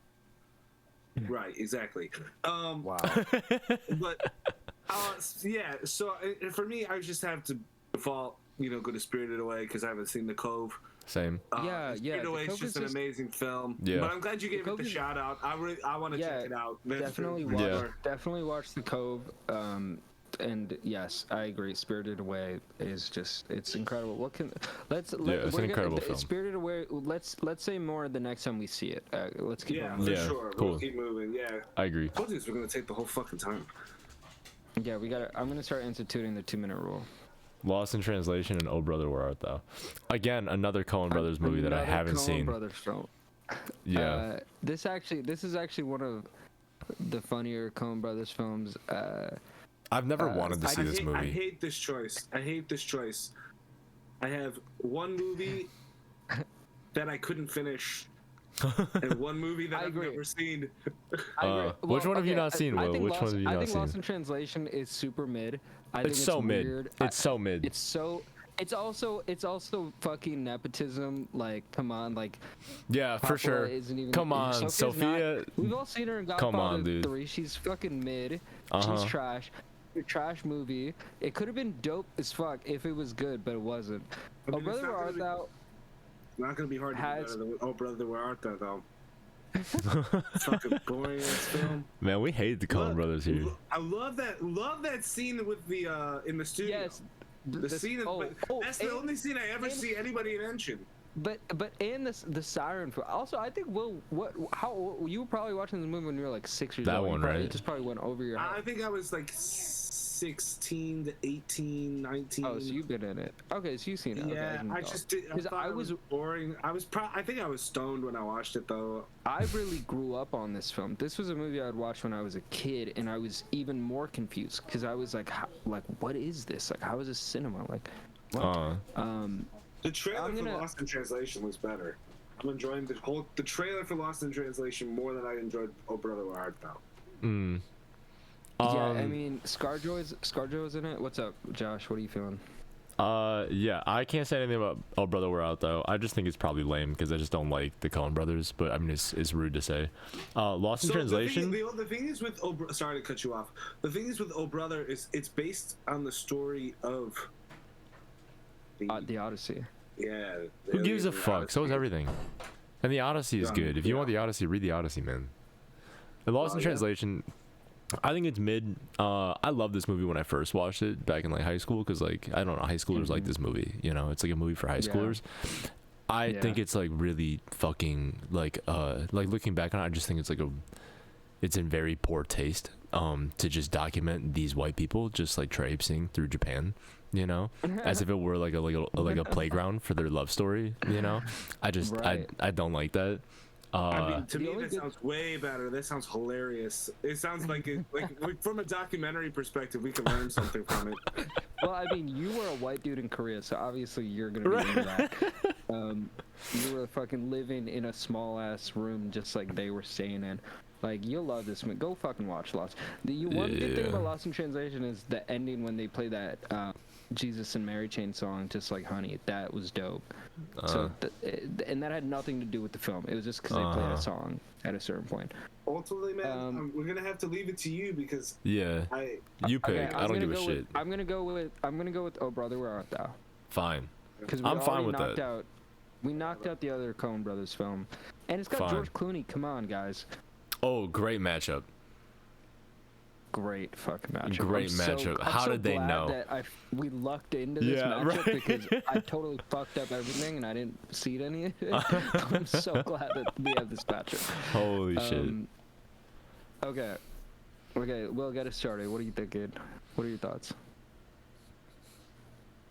Right, exactly. Wow. But yeah, so for me, I just have to default, go to Spirited Away because I haven't seen The Cove. Same. Spirited Away is just an amazing film. Yeah. But I'm glad you gave it the shout out. I want to check it out. Definitely watch The Cove. And yes, I agree. Spirited Away is it's incredible. It's an incredible film. Spirited Away. Let's say more the next time we see it. Let's keep for moving. sure. Cool. We'll keep moving. Yeah, I agree. I told you we're gonna take the whole fucking time. Yeah, I'm gonna start instituting the 2-minute rule. Lost in Translation and Oh Brother Where Art Thou. Again, another Coen Brothers movie that I haven't seen. Brothers film. Yeah. This is actually one of the funnier Coen Brothers films. I've never wanted to see this movie. I hate this choice. I have one movie that I couldn't finish, and one movie that I've never seen. Which one have you not seen, Will? Which one have you not seen? I think Lost in Translation is super mid. It's so mid. Weird. It's so mid. It's also fucking nepotism. Like, come on, like. Yeah, for sure. Come on, Sophia. We've all seen her in Godfather 3. She's fucking mid. She's trash. Trash movie. It could have been dope as fuck if it was good, but it wasn't. Oh Brother Where Art Thou? Not gonna be hard to do better than Oh Brother Where Art Thou, though. Fucking boring ass film. Man, we hate the Coen Brothers here. I love that scene with the in the studio. Yes. The scene that's the only scene I ever see anybody mention. But and the siren. Also, I think how you were probably watching this movie when you were like 6 years old. That one, right? It just probably went over your head. I think I was like 16 to 18, 19. Oh, so you've been in it. Okay, so you've seen it. Yeah, okay, I just did. I was boring. I think I was stoned when I watched it though. I really grew up on this film. This was a movie I would watch when I was a kid, and I was even more confused because I was like, what is this? Like, how is this cinema? Like, what? The trailer for Lost in Translation was better. I'm enjoying the trailer for Lost in Translation more than I enjoyed Oh Brother Where Art Thou. Yeah, I mean, ScarJo's in it. What's up, Josh? What are you feeling? Yeah, I can't say anything about Oh Brother Where Art Thou. I just think it's probably lame because I just don't like the Coen Brothers. But I mean, it's rude to say. Lost in Translation. The thing is with sorry to cut you off. The thing is with Oh Brother is it's based on the story of the Odyssey. Yeah. Who gives a fuck? So is everything. And the Odyssey is good. If you want the Odyssey, read the Odyssey, man. The Lost in Translation. I think it's mid. I love this movie when I first watched it back in like high school because like I don't know, high schoolers like this movie. It's like a movie for high schoolers. I think it's like really fucking like looking back on it, I just think it's like it's in very poor taste to just document these white people just like traipsing through Japan, as if it were like a playground for their love story. I just I don't like that. I mean, to me, that sounds way better. That sounds hilarious. It sounds like from a documentary perspective, we can learn something from it. Well, I mean, you were a white dude in Korea, so obviously you're gonna be into that. You were fucking living in a small ass room, just like they were staying in. Like, you'll love this movie. Go fucking watch Lost. The one good thing about Lost in Translation is the ending when they play that Jesus and Mary Chain song, Just Like Honey. That was dope. And that had nothing to do with the film. It was just because they played a song at a certain point. Ultimately, man, we're gonna have to leave it to you because you pick. Okay, I don't give a shit. I'm gonna go with Oh Brother Where Art Thou. Fine. I'm fine with that. We knocked out the other Coen Brothers film, and it's got George Clooney. Come on, guys. Oh, great matchup. Great fucking matchup. Great matchup. How did they know? That we lucked into this matchup because I totally fucked up everything and I didn't seed any of it. I'm so glad that we have this matchup. Holy shit. Okay, we'll get it started. What are you thinking? What are your thoughts?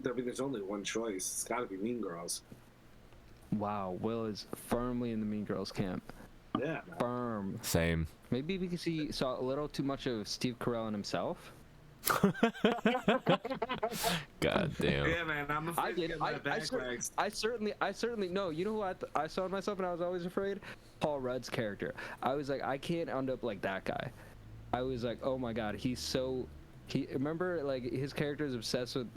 I mean, there's only one choice. It's got to be Mean Girls. Wow, Will is firmly in the Mean Girls camp. Yeah. Firm. Same. Maybe because he saw a little too much of Steve Carell in himself. God damn. Yeah, man. I'm afraid I to did. get my back waxed. I certainly no. You know who I saw in myself, and I was always afraid. Paul Rudd's character. I was like, I can't end up like that guy. I was like, oh my god, he's so. He remember like his character is obsessed with.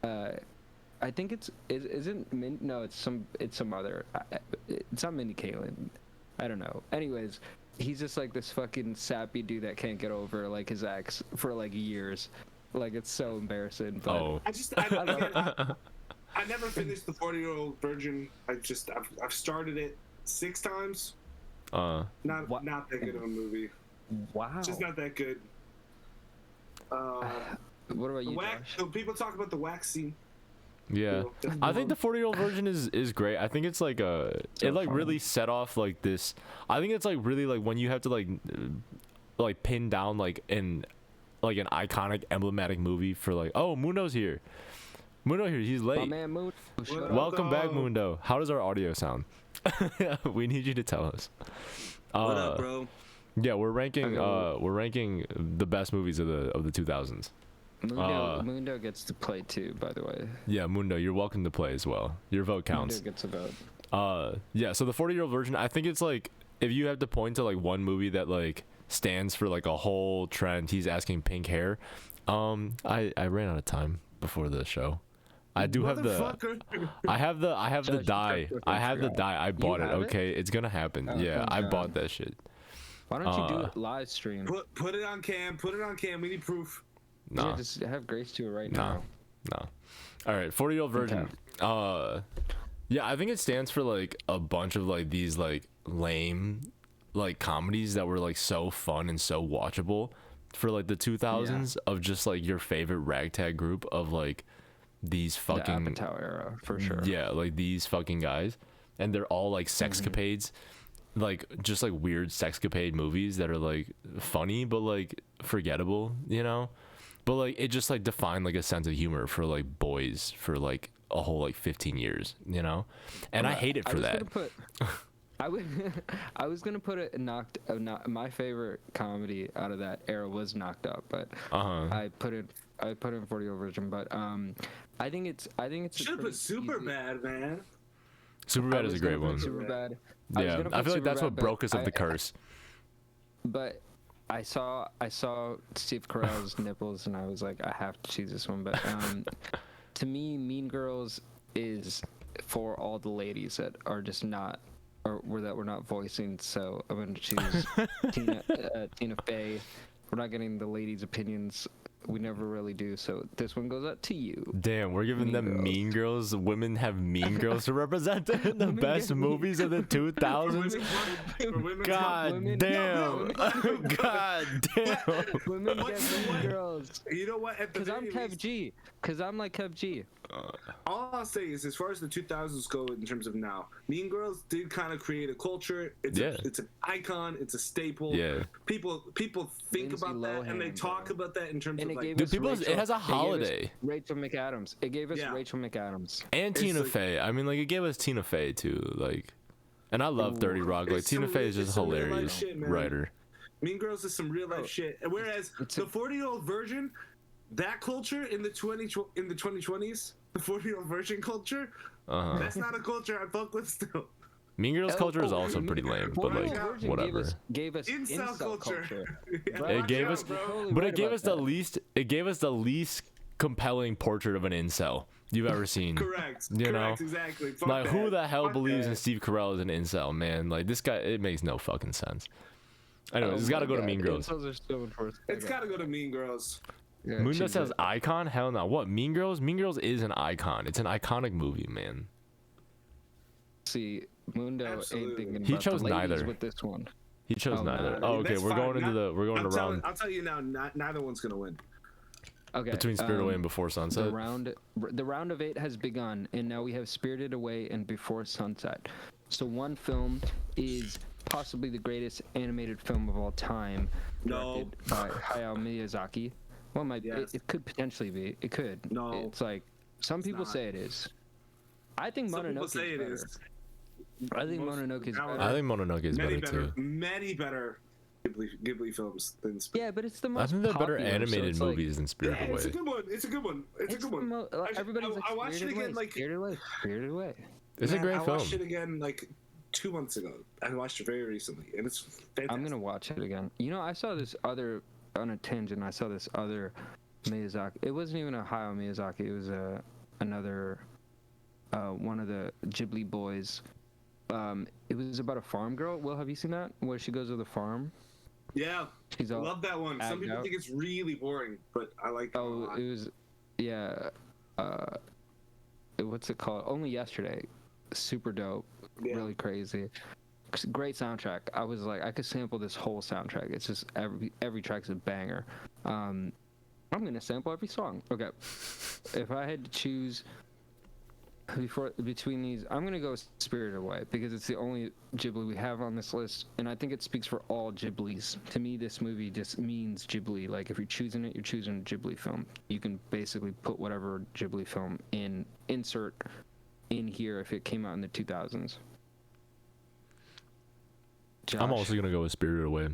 I think isn't Min, no, it's some other. It's not Mindy Kaling. I don't know. Anyways, he's just like this fucking sappy dude that can't get over like his ex for like years. Like it's so embarrassing. But Oh. I never finished the 40-Year-Old Virgin. I've started it 6 times. Not that good of a movie. Wow. Just not that good. What about you, Josh? So people talk about the wax scene. Yeah, I think the 40-year-old version is great. I think it's like it like fun. really set off like this. I think it's like really like when you have to like pin down like an iconic emblematic movie for like, oh, Mundo's here. He's My late. man Moon. Welcome back, Mundo. How does our audio sound? We need you to tell us. What up, bro? Yeah, we're ranking the best movies of the 2000s. Mundo gets to play too, by the way. Yeah, Mundo, you're welcome to play as well. Your vote counts. Mundo gets a vote. Yeah, so the 40-year-old version, I think it's like if you have to point to like one movie that like stands for like a whole trend, he's asking pink hair. I ran out of time before the show. I do have I have the dye. I have the dye. I bought it. Okay, it's gonna happen. Oh, yeah, I God. bought that shit. Why don't you do it live stream? Put it on cam. Put it on cam. We need proof. Nah. Yeah, just have Grace do it right No. now. No. All right, 40-year-old version. Yeah, I think it stands for like a bunch of like these like lame like comedies that were like so fun and so watchable for like the 2000s of just like your favorite ragtag group of like these fucking The Apatow era, for sure. Yeah, like these fucking guys, and they're all like sexcapades. Like just like weird sexcapade movies that are like funny but like forgettable, you know? But like it just like defined like a sense of humor for like boys for like a whole like 15 years, you know? And I hate it for that. I was gonna put it my favorite comedy out of that era was Knocked Up, but I put it in 40-year-old version. But I think it's Should have put Superbad, man. Superbad is a great one. Superbad. Yeah, I feel like that's what broke us of the curse. But I saw Steve Carell's nipples, and I was like, I have to choose this one. But to me, Mean Girls is for all the ladies that are just not, that we're not voicing. So I'm going to choose Tina Fey. We're not getting the ladies' opinions. We never really do. So this one goes out to you. Damn, we're giving them Mean Girls. Women have Mean Girls to represent in the best movies of the 2000s. God damn. God damn. Women get Mean Girls. You know what? Because I'm Kev G. Because I'm like Kev G. All I'll say is, as far as the 2000s go in terms of now, Mean Girls did kind of create a culture. It's an icon. It's a staple. Yeah. People think Lindsay about that and they Lohan, talk bro. about that in terms And of it like. gave us Dude, it has a holiday. Rachel McAdams. It gave us Yeah. Rachel McAdams. And Tina like- Fey. I mean, like, it gave us Tina Fey, too. Like, and I love 30 Rock. Like, It's Tina some Fey is real- just it's some real life hilarious shit, man. writer. Mean Girls is some real life shit. And whereas the 40-year-old version, that culture in the 2020s, the 40-year-old version culture, that's not a culture I fuck with still. Mean Girls culture is also pretty lame, but like, 40-year-old version whatever. Gave us Incel culture. Yeah, Bro, It gave watch us, out, bro. totally but right it gave about us the that. least. It gave us the least compelling portrait of an incel you've ever seen. Correct. You Correct, know? exactly. Fuck Like, who that. the hell Fuck believes that. in Steve Carell as an incel, man? Like, this guy, it makes no fucking sense. Anyways, it's got to go to Mean Girls. It's gotta go to Mean Girls. Mundo says icon? Hell no. What? Mean Girls? Mean Girls is an icon. It's an iconic movie, man. See, Mundo Absolutely. ain't thinking He about chose the ladies neither. with this one. He chose Oh, neither. nah, Oh, okay. That's We're fine. going into the round I'll tell you now. Neither one's gonna win. Okay. between Spirit Away and Before Sunset. The round of 8 has begun, and now we have Spirited Away and Before Sunset. So one film is possibly the greatest animated film of all time. No. Directed by Hayao Miyazaki. Well, Yes. it could potentially be. It could. No. It's like some people not. say it is. I think Some people Mononoke say is it better. is. I think Mononoke is better. I think Mononoke is better too. Many better Ghibli films than Spirited. Yeah, but it's the most. I think they're better popular, animated so movies than Spirited Away. It's a good one. It's a good one. It's a good one. Everybody's like, I watched it again like Spirited Away. It's a great film. I watched it again like 2 months ago. I watched it very recently, and it's fantastic. I'm gonna watch it again. You know, I saw this other on a tangent. I saw this other Miyazaki. It wasn't even a Hayao Miyazaki. It was another one of the Ghibli boys. It was about a farm girl. Will, have you seen that? Where she goes to the farm. Yeah, I love that one. Some people think it's really boring, but I like it a lot. It was, yeah. What's it called? Only Yesterday. Super dope. Yeah. Really crazy. Great soundtrack. I was like, I could sample this whole soundtrack. It's just every track's a banger. I'm gonna sample every song. Okay. If I had to choose between these, I'm gonna go Spirited Away because it's the only Ghibli we have on this list, and I think it speaks for all Ghiblis. To me, this movie just means Ghibli. Like if you're choosing it, you're choosing a Ghibli film. You can basically put whatever Ghibli film insert in here if it came out in the 2000s. Josh. I'm also gonna go with Spirited Away,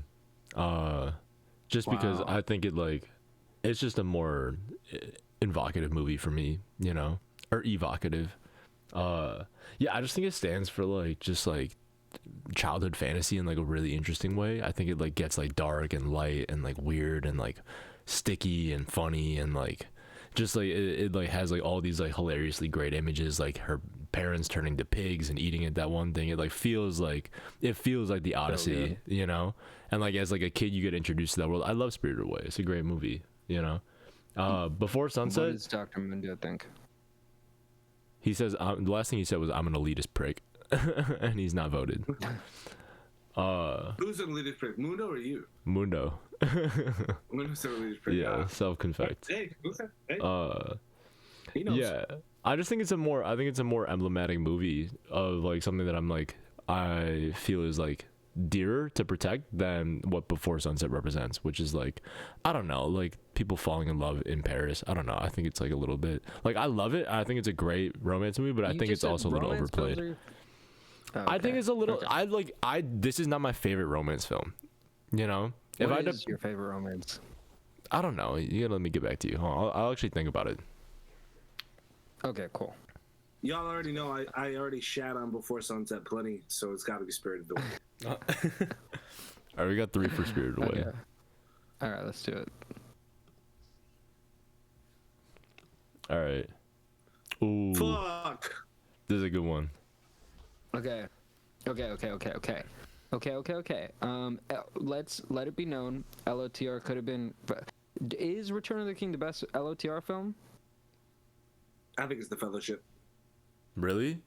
just because I think it's just a more evocative movie for me, you know, or evocative. Yeah, I just think it stands for just childhood fantasy in a really interesting way. I think it gets dark and light and weird and sticky and funny and just it has all these hilariously great images, her parents turning to pigs and eating it, that one thing. It feels like the Odyssey, you know. And as a kid you get introduced to that world. I love Spirited Away. It's a great movie, you know. Before Sunset, what does Dr. Mundo think? He says the last thing he said was, I'm an elitist prick. And he's not voted. Who's an elitist prick, Mundo or you? Mundo. Mundo's an elitist prick. Yeah, self-confessed. Hey, hey. He knows. Yeah, I just think it's a more emblematic movie of something that I feel is dearer to protect than what Before Sunset represents, which is I don't know, people falling in love in Paris. I don't know. I think it's a little bit I love it. I think it's a great romance movie, but I think it's also a little overplayed. Okay. I think it's a little. Okay. This is not my favorite romance film. You know, what is your favorite romance? I don't know. You gotta let me get back to you. I'll actually think about it. Okay, cool. Y'all already know I already shat on Before Sunset plenty, so it's got to be Spirited Away. All right, we got 3 for Spirited Away. Okay. All right, let's do it. All right. Ooh. Fuck. This is a good one. Okay. Let's let it be known. LOTR could have been. Is Return of the King the best LOTR film? I think it's The Fellowship. Really?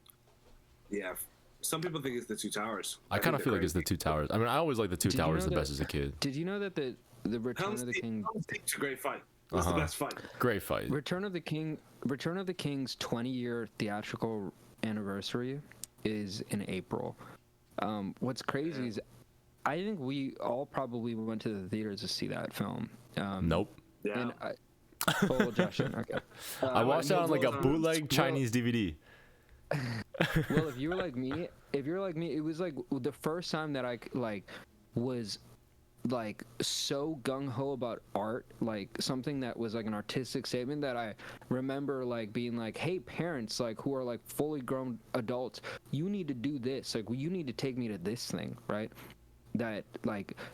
Yeah. Some people think it's The Two Towers. I kind of feel like it's The Two Towers. I mean, I always like The Two Towers the best as a kid. Did you know that the Return of the King? It's a great fight. It's the best fight. Great fight. Return of the King's 20-year theatrical anniversary is in April. What's crazy is I think we all probably went to the theaters to see that film. Nope. Yeah. And Josh, okay. I watched it on a bootleg Chinese DVD. Well, if you're like me, it was the first time that I was so gung-ho about art, something that was an artistic statement, that I remember being hey, parents who are fully grown adults, you need to do this, you need to take me to this thing, right? That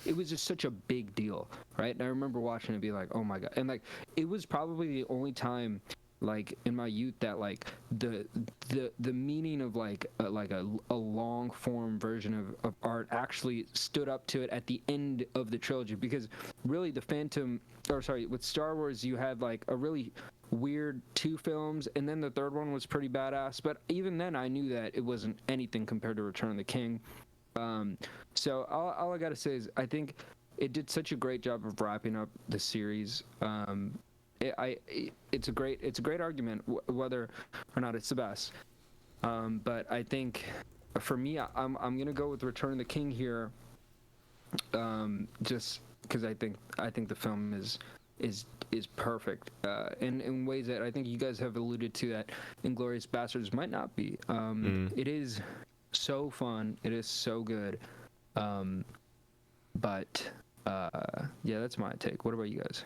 it was just such a big deal, right? And I remember watching it and be oh my god, and it was probably the only time in my youth that the meaning of a long form version of art actually stood up to it at the end of the trilogy. Because really with Star Wars you had a really weird 2 films, and then the third one was pretty badass, but even then I knew that it wasn't anything compared to Return of the King. So all I gotta say is I think it did such a great job of wrapping up the series. It's a great argument whether or not it's the best. But I think for me, I'm gonna go with Return of the King here. Just because I think the film is perfect in ways that I think you guys have alluded to that Inglourious Basterds might not be. so fun. It is so good. But yeah, that's my take. What about you guys?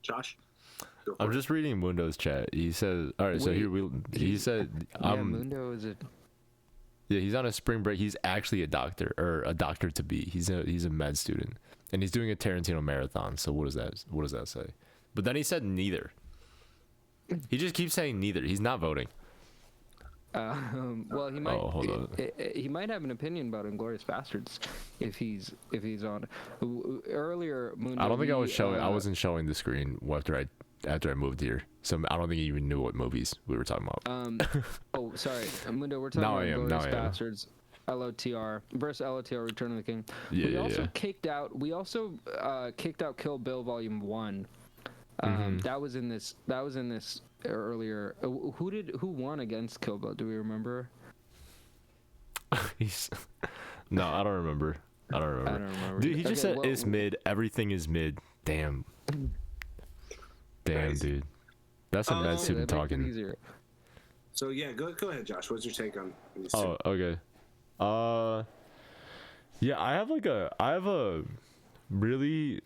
Josh? Go for I'm it. just reading Mundo's chat. He says, all right, so Wait, here he said, Yeah, Mundo is a. yeah, he's on a spring break. He's actually a doctor, or a doctor to be. He's a med student, and he's doing a Tarantino marathon. So what does that say? But then he said neither. He just keeps saying neither. He's not voting. Well, he might. Oh, hold on. He might have an opinion about Inglourious Bastards if he's on. Earlier, Mundo, I don't think I was showing. I wasn't showing the screen after I moved here. So I don't think he even knew what movies we were talking about. Oh, sorry, Mundo. We're talking Now about I am, Inglourious Bastards. LOTR versus LOTR Return of the King. Yeah, we yeah, also yeah. kicked out Kill Bill Volume 1. That was in this earlier. Who won against Kill Bill? Do we remember? No, I don't remember. I don't remember. Dude, he just said well, it's mid. Everything is mid. Damn. Damn, Nice. dude. That's a med Yeah, student that makes it talking. easier. So yeah, go ahead, Josh. What's your take on these two? Oh, okay. Yeah, I have a really,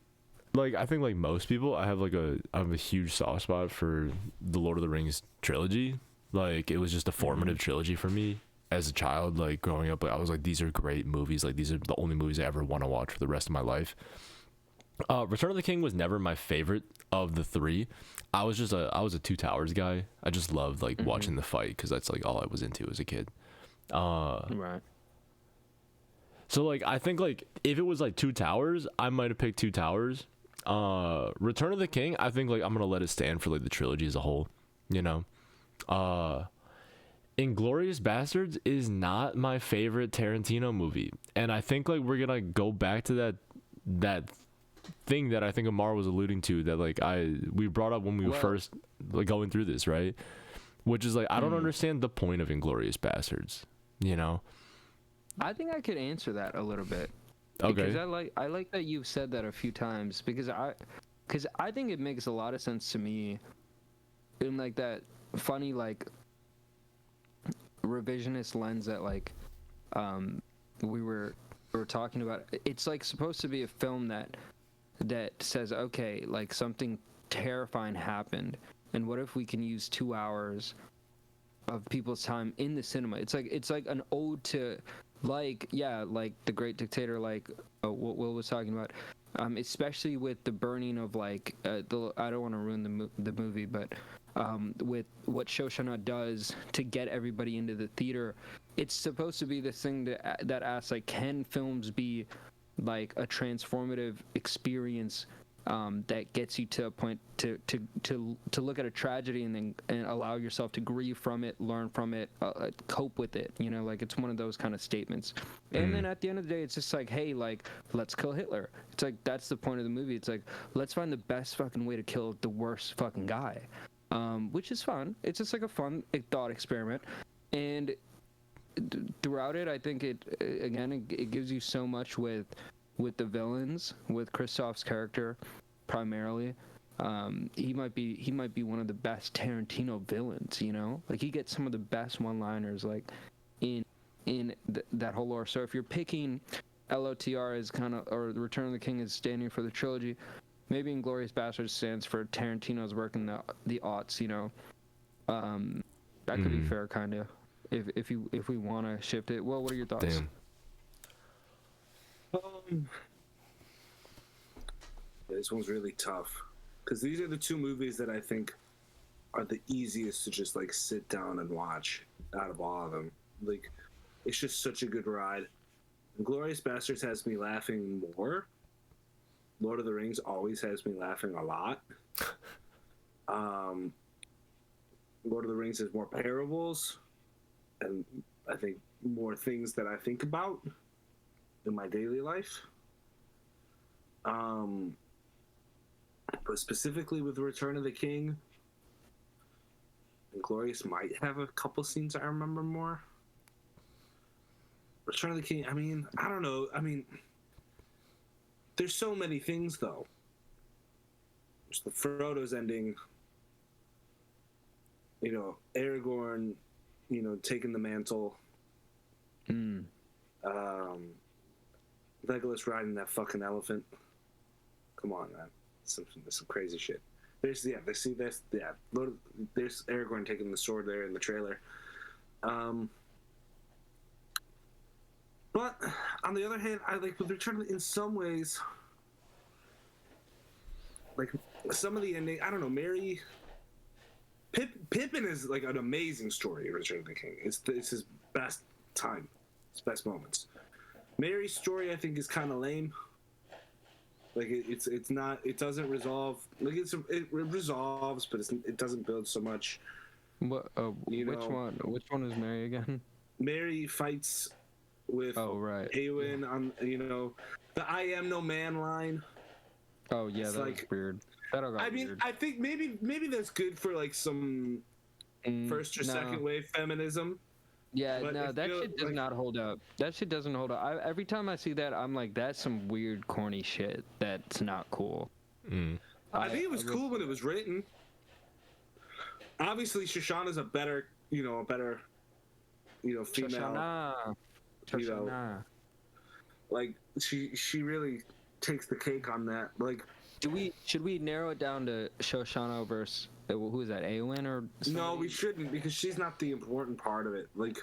like, I think like most people, I have a huge soft spot for the Lord of the Rings trilogy. Like, it was just a formative trilogy for me as a child. Like, growing up, I was like, these are great movies. Like, these are the only movies I ever want to watch for the rest of my life. Return of the King was never my favorite of the three. I was a Two Towers guy. I just loved like watching the fight because that's like all I was into as a kid. Right. So like I think like if it was like Two Towers, I might have picked Two Towers. Return of the King, I think like I'm gonna let it stand for like the trilogy as a whole. You know, Inglourious Bastards is not my favorite Tarantino movie, and I think like we're gonna go back to that thing that I think Amar was alluding to, that like we brought up when we were first like going through this, right? Which is like I don't understand the point of Inglourious Bastards, you know? I think I could answer that a little bit. Okay. Because I like that you've said that a few times because I think it makes a lot of sense to me in like that funny like revisionist lens that like we were talking about. It's like supposed to be a film that says, okay, like something terrifying happened, and what if we can use 2 hours of people's time in the cinema? It's like an ode to like the Great Dictator, like what Will was talking about, especially with the burning of like I don't want to ruin the movie, but with what Shoshana does to get everybody into the theater. It's supposed to be this thing that asks like, can films be like a transformative experience that gets you to a point to look at a tragedy and allow yourself to grieve from it, learn from it, cope with it. You know, like it's one of those kind of statements. And then at the end of the day, it's just like, hey, like let's kill Hitler. It's like that's the point of the movie. It's like let's find the best fucking way to kill the worst fucking guy, which is fun. It's just like a fun thought experiment, and throughout it, I think it gives you so much with the villains, with Christoph's character primarily. He might be one of the best Tarantino villains, you know? Like he gets some of the best one-liners like in that whole lore. So if you're picking LOTR as kind of, or Return of the King is standing for the trilogy, maybe Inglourious Basterds stands for Tarantino's work in the aughts, you know? That could be fair, kind of. If we want to shift it. Well, what are your thoughts? Damn. This one's really tough because these are the two movies that I think are the easiest to just like sit down and watch out of all of them. Like, it's just such a good ride. Glorious Bastards has me laughing more. Lord of the Rings always has me laughing a lot. Lord of the Rings has more parables, and I think more things that I think about in my daily life. But specifically with Return of the King, Inglourious might have a couple scenes I remember more. Return of the King, I mean, I don't know. I mean, there's so many things, though. There's the Frodo's ending, you know, Aragorn, you know, taking the mantle, Mm. Legolas riding that fucking elephant. Come on, man. Some crazy shit. There's Aragorn taking the sword there in the trailer. But on the other hand, I like with Return in some ways. Like some of the ending, I don't know. Pippin is like an amazing story in Return of the King. It's his best time, his best moments. Mary's story, I think, is kind of lame. Like it's not. It doesn't resolve. Like it resolves, but it doesn't build so much. What? Which one is Mary again? Mary fights with Eowyn on the "I am no man" line. Oh yeah, that was weird. Weird. I think maybe that's good for like some first or second wave feminism. Yeah, no, that shit does not hold up. That shit doesn't hold up. Every time I see that, I'm like, that's some weird, corny shit. That's not cool. I think it was cool when it was written. Obviously, Shoshana's a better female. Shoshana. Like she really takes the cake on that. Like, should we narrow it down to Shoshana versus who is that, Eowyn or somebody? No, we shouldn't, because she's not the important part of it. Like,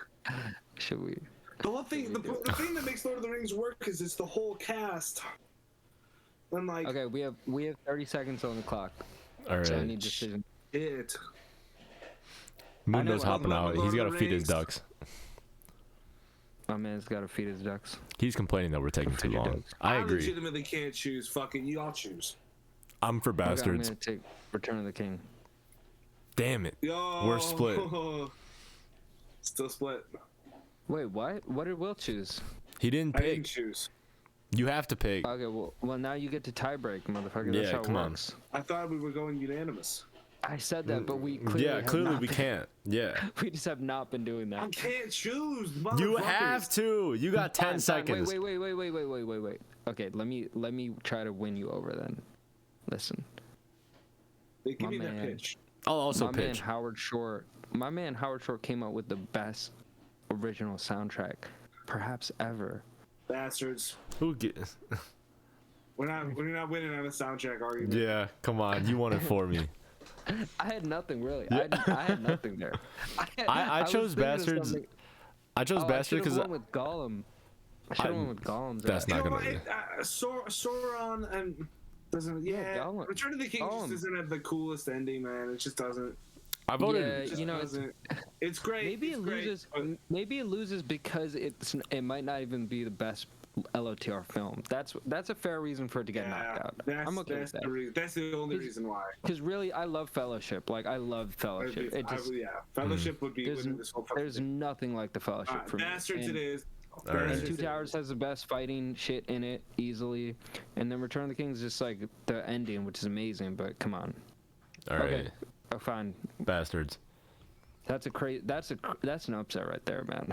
should we? The whole thing, the thing that makes Lord of the Rings work is it's the whole cast. And like, okay, we have 30 seconds on the clock. All right. So I need decision. Mundo's hopping out. He's got to feed his ducks. My man's got to feed his ducks. He's complaining that we're taking too long. I agree. Legitimately can't choose. Fucking you all choose. I'm for Bastards. I'm gonna take Return of the King. Damn it. We're split. Still split. Wait, what? What did Will choose? He didn't pick. I didn't choose. You have to pick. Okay, well now you get to tie break, motherfucker. That's how it works. I thought we were going unanimous. I said that, but we clearly we can't. Yeah. We just have not been doing that. I can't choose. You have to. You got 10 seconds. Wait. Okay, let me try to win you over then. Listen. Give me that pitch. I'll also pitch. My man Howard Shore came up with the best original soundtrack, perhaps ever. Bastards. Who gets? We're not winning on a soundtrack argument. Yeah, come on. You won it for me. I had nothing really. I had nothing there. I chose Bastards. I chose Bastards because I with Gollum. I should have went with Gollum. That's not gonna be. Sauron and doesn't. Yeah, Gollum. Return of the King just doesn't have the coolest ending, man. It just doesn't. I voted. Yeah, it's great. Maybe it loses because it might not even be the best LOTR film. That's a fair reason for it to get knocked out. I'm okay with that. That's the only reason why. Because really, I love Fellowship. Like I love Fellowship. Fellowship would be winning this whole. There's nothing like the Fellowship for me. Bastards, it is. And Two Towers has the best fighting shit in it easily, and then Return of the King is just like the ending, which is amazing. But come on. All right. Okay. Oh, fine. Bastards. That's an upset right there, man.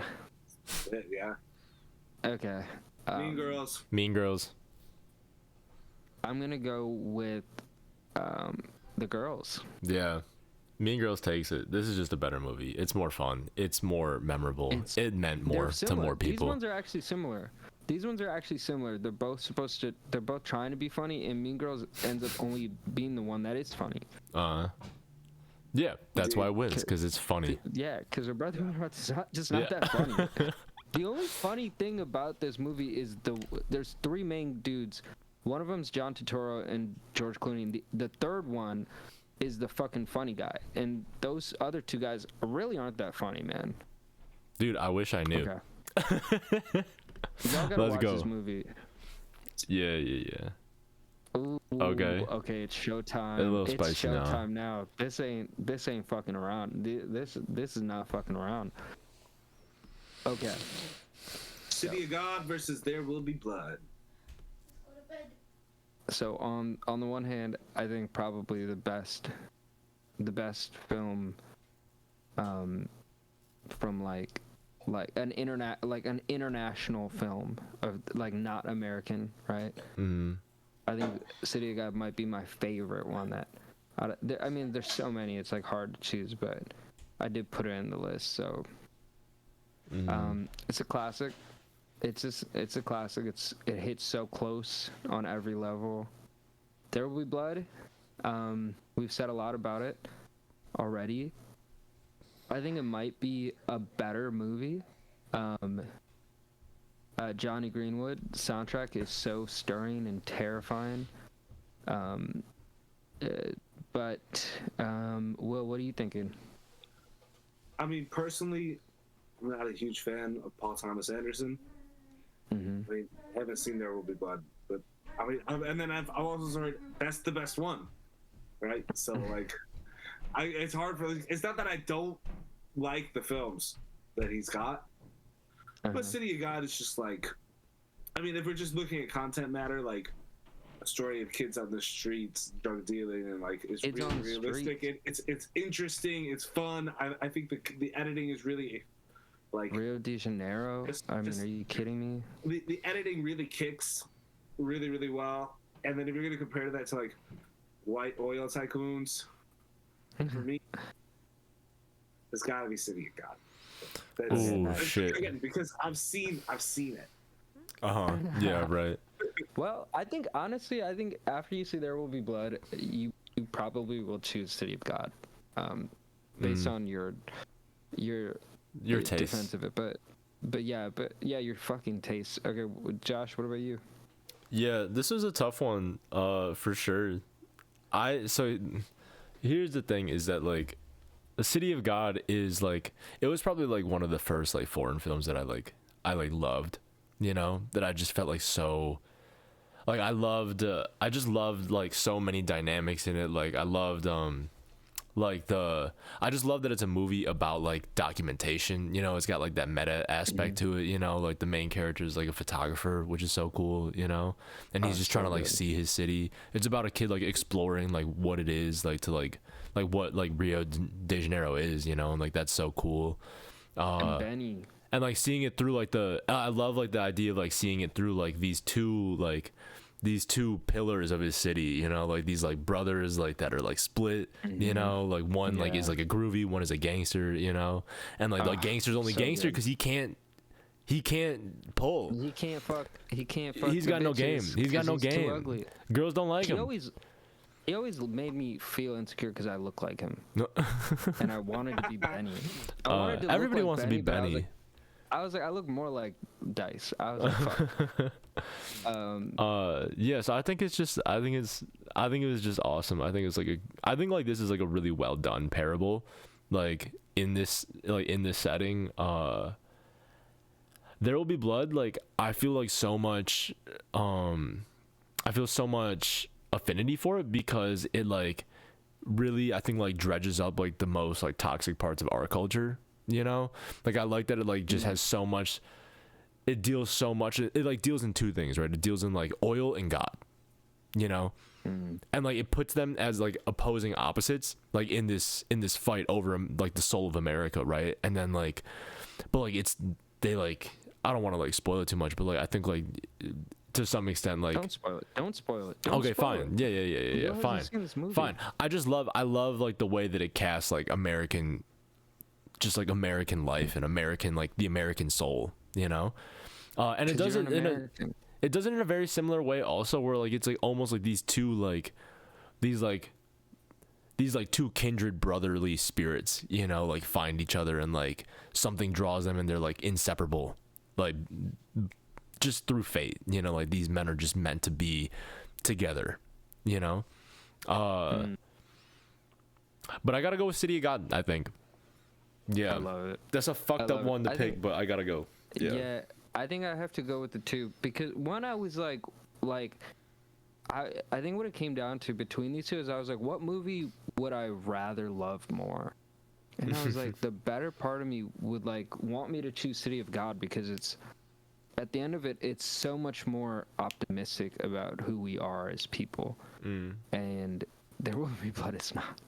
Yeah. Okay. Mean Girls. I'm gonna go with The Girls. Yeah. Mean Girls takes it. This is just a better movie. It's more fun. It's more memorable. It meant more to more people. These ones are actually similar. They're both trying to be funny, and Mean Girls ends up only being the one that is funny. Yeah, that's why it wins, because it's funny. Yeah, because her brother is just not that funny. The only funny thing about this movie is there's three main dudes. One of them's John Turturro and George Clooney. The third one is the fucking funny guy, and those other two guys really aren't that funny, man. Dude, I wish I knew. Okay. Y'all gotta watch this movie. Yeah. Ooh, okay, it's showtime. A little spicy it's showtime now. This ain't fucking around. This is not fucking around. Okay. City of God versus There Will Be Blood. So on the one hand, I think probably the best film from like an international film of like not American, right? Mm-hmm. I think City of God might be my favorite one. I mean, there's so many, it's like hard to choose, but I did put it in the list. So It's a classic. It's a classic. It hits so close on every level. There Will Be Blood. We've said a lot about it already. I think it might be a better movie. Johnny Greenwood soundtrack is so stirring and terrifying. Will, what are you thinking? I mean, personally, I'm not a huge fan of Paul Thomas Anderson. I mean, I haven't seen There Will Be Blood, but I mean, and then I've also heard that's the best one, right? So like, it's hard for. It's not that I don't like the films that he's got, but City of God is just like, I mean, if we're just looking at content matter, like a story of kids on the streets drug dealing and like it's really realistic. It's interesting. It's fun. I think the editing is really. Like Rio de Janeiro. I mean, are you kidding me? The editing really kicks, really really well. And then if you're gonna compare that to like white oil tycoons, for me, it's gotta be City of God. Oh shit! Again, because I've seen it. Yeah. Right. Well, I think honestly, after you see There Will Be Blood, you probably will choose City of God, based on your taste defense of it, but yeah, your fucking taste. Okay, Josh, what about you? Yeah, this was a tough one, for sure. So here's the thing: is that like, The City of God is like, it was probably like one of the first like foreign films that I loved, you know, that I just felt like so, like I just loved like so many dynamics in it. Like I loved I just love that it's a movie about like documentation, you know. It's got like that meta aspect to it, you know, like the main character is like a photographer, which is so cool, you know, and he's just trying to like see his city. It's about a kid like exploring like what it is like to like what like Rio de Janeiro is, you know, and like that's so cool. And Benny. And like seeing it through like I love like the idea of like seeing it through like these two pillars of his city, you know, like these like brothers like that are like split, you know, like one like is like a groovy, one is a gangster, you know, and like the gangster's only so gangster because he can't pull. He can't fuck. He's got no game. He's got no game. Too ugly. Girls don't like him. He always made me feel insecure because I look like him, and I wanted to be Benny. Everybody wants to be Benny. I was like, I look more like Dice. I was like, fuck. Yeah, so I think it was just awesome. I think it's like I think like this is like a really well done parable, like in this setting. There Will Be Blood, like I feel so much affinity for it because it like really, I think like dredges up like the most like toxic parts of our culture. You know, like I like that it like just has so much. It deals so much. It like deals in two things, right? It deals in like oil and God, you know, and like it puts them as like opposing opposites, like in this fight over like the soul of America, right? And then like, but like they like, I don't want to like spoil it too much, but like I think like to some extent like don't spoil it. Okay, fine. Yeah. Fine. I love like the way that it casts like American. Just like American life and American, like the American soul, you know, and it does it in a very similar way also, where like it's like almost like these two two kindred brotherly spirits, you know, like find each other and like something draws them and they're like inseparable, like just through fate, you know, like these men are just meant to be together, you know. But I gotta go with City of God, I think. Yeah, I love it. That's a fucked up one to pick, but I gotta go. Yeah, I think I have to go with the two because one, I was like, I think what it came down to between these two is I was like, what movie would I rather love more? And I was like, the better part of me would like want me to choose City of God because it's at the end of it, it's so much more optimistic about who we are as people, and There Will Be Blood is not.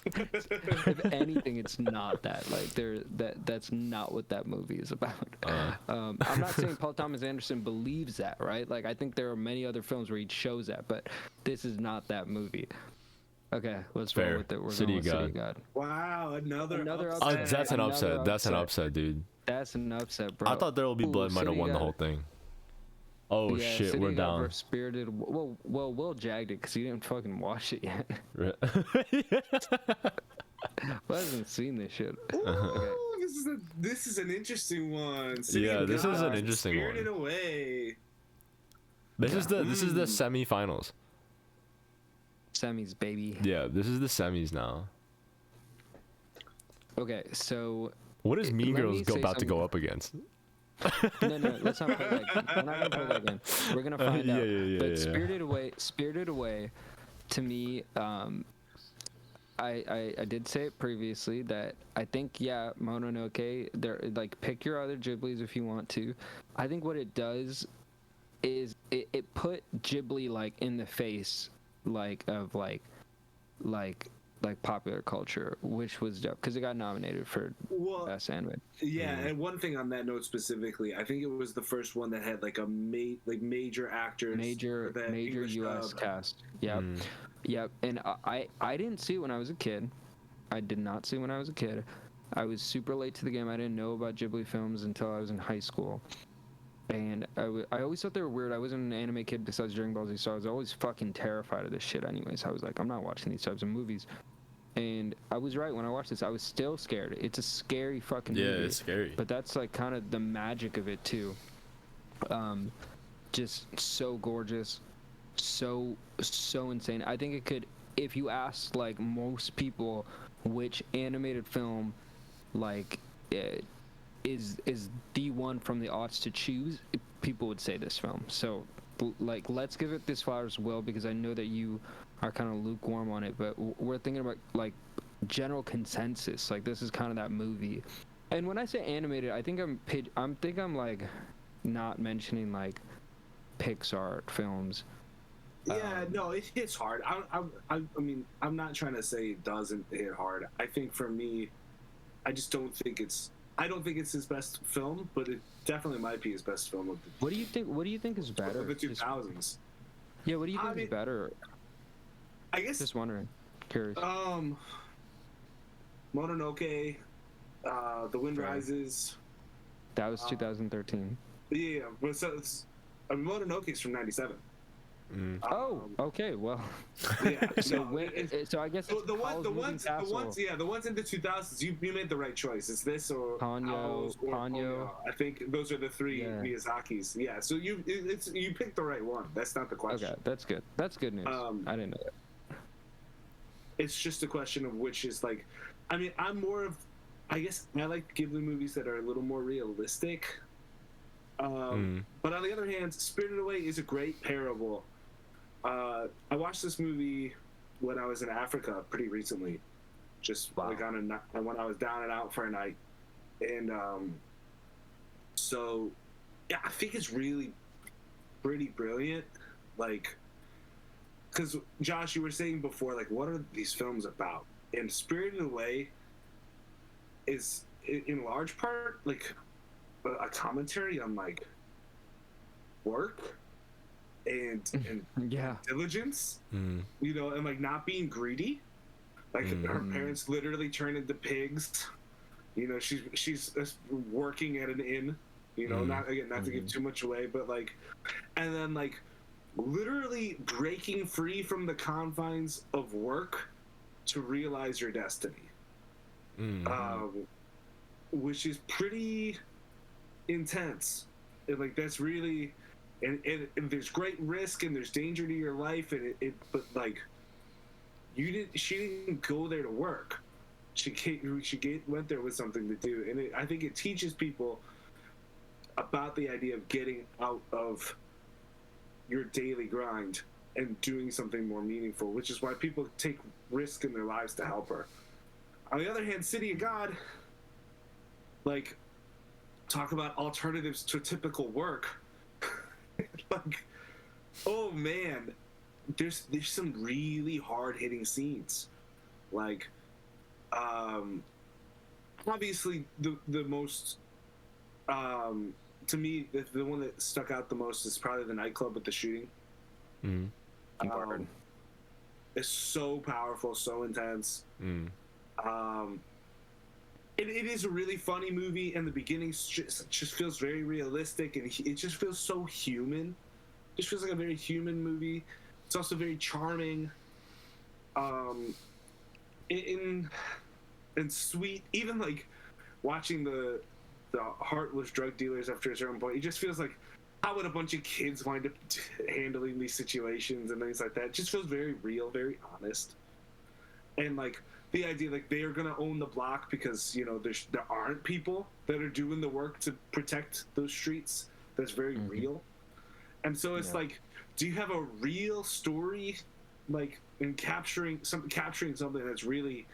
If anything, it's not that. Like that's not what that movie is about. I'm not saying Paul Thomas Anderson believes that, right? Like I think there are many other films where he shows that, but this is not that movie. Okay, let's Fair. roll with it. We're City going of with City God. of God. Wow, another upset. That's an Another upset. That's an upset. upset, dude. That's an upset, bro. I thought There Will Be Ooh, Blood might have City won the got- whole thing. Oh yeah, shit, City we're of God down. versus Spirited. Well, Will jagged it because he didn't fucking watch it yet. Will hasn't seen this shit. Ooh, Okay. this is an interesting one. City Yeah, of this is God, an interesting Spirited one. Away. This is the semifinals. Semis, baby. Yeah, this is the semis now. Okay, so What is Mean let Girls me go say about to go something. up against? No, let's not play that game. We're not gonna play that game. We're gonna find Yeah, out. yeah, But yeah. Spirited Away, to me, I did say it previously that I think Mononoke. There, like, pick your other Ghiblis if you want to. I think what it does is it put Ghibli like in the face, like of like popular culture, which was dope because it got nominated for best anime. Yeah, and one thing on that note specifically, I think it was the first one that had like a major actors, major English U.S. dub. cast. Yep. And I didn't see it when I was a kid. I did not see it when I was a kid. I was super late to the game. I didn't know about Ghibli films until I was in high school. And I always thought they were weird. I wasn't an anime kid besides Dragon Ball Z, so I was always fucking terrified of this shit anyways. I was like, I'm not watching these types of movies. And I was right when I watched this. I was still scared. It's a scary fucking movie. Yeah, it's scary. But that's like kind of the magic of it too. Just so gorgeous, so insane. I think it could, if you asked like most people which animated film like is the one from the aughts to choose, people would say this film. So like, let's give it this flowers, Will, because I know that you are kind of lukewarm on it, but we're thinking about like general consensus. Like, this is kind of that movie. And when I say animated, I think I'm like not mentioning like Pixar films. Yeah, no, it hits hard. I mean, I'm not trying to say it doesn't hit hard. I think for me, I just don't think it's. I don't think it's his best film, but it definitely might be his best film of the. What do you think? What do you think is better? Of the 2000s. Yeah, what do you think is better? I guess. Just wondering. Curious. Mononoke, The Wind Rises. That was 2013. Yeah, but Mononoke's from '97. Okay, well. Yeah. So I guess the ones in the 2000s. You made the right choice. It's this or Ponyo. I think those are the three Miyazaki's. Yeah. So you picked the right one. That's not the question. Okay, that's good. That's good news. I didn't know that. It's just a question of which is like. I mean, I'm more of. I guess I like Ghibli movies that are a little more realistic. But on the other hand, Spirited Away is a great parable. I watched this movie when I was in Africa pretty recently, just like when I was down and out for a night, and so yeah, I think it's really pretty brilliant. Like, because Josh, you were saying before, like, what are these films about? And Spirited Away is in large part like a commentary on like work and diligence, you know, and like not being greedy. Like her parents literally turn into pigs. You know, she's working at an inn. You know, not to give too much away, but like, and then like literally breaking free from the confines of work to realize your destiny, which is pretty intense. And like that's really, and there's great risk and there's danger to your life, and but like she didn't go there to work. She went there with something to do, and I think it teaches people about the idea of getting out of your daily grind and doing something more meaningful, which is why people take risk in their lives to help her. On the other hand, City of God, like, talk about alternatives to typical work. Like, oh man, there's some really hard-hitting scenes. Like, obviously the most, to me, the one that stuck out the most is probably the nightclub with the shooting. is so powerful, so intense. It is a really funny movie, and the beginning just feels very realistic, and it just feels so human. It just feels like a very human movie. It's also very charming, and sweet. Even like watching the heartless drug dealers after a certain point, it just feels like how would a bunch of kids wind up handling these situations and things like that. It just feels very real, very honest, and like the idea like they are gonna own the block because there aren't people that are doing the work to protect those streets. That's very real, and so it's like, do you have a real story, like in capturing something that's really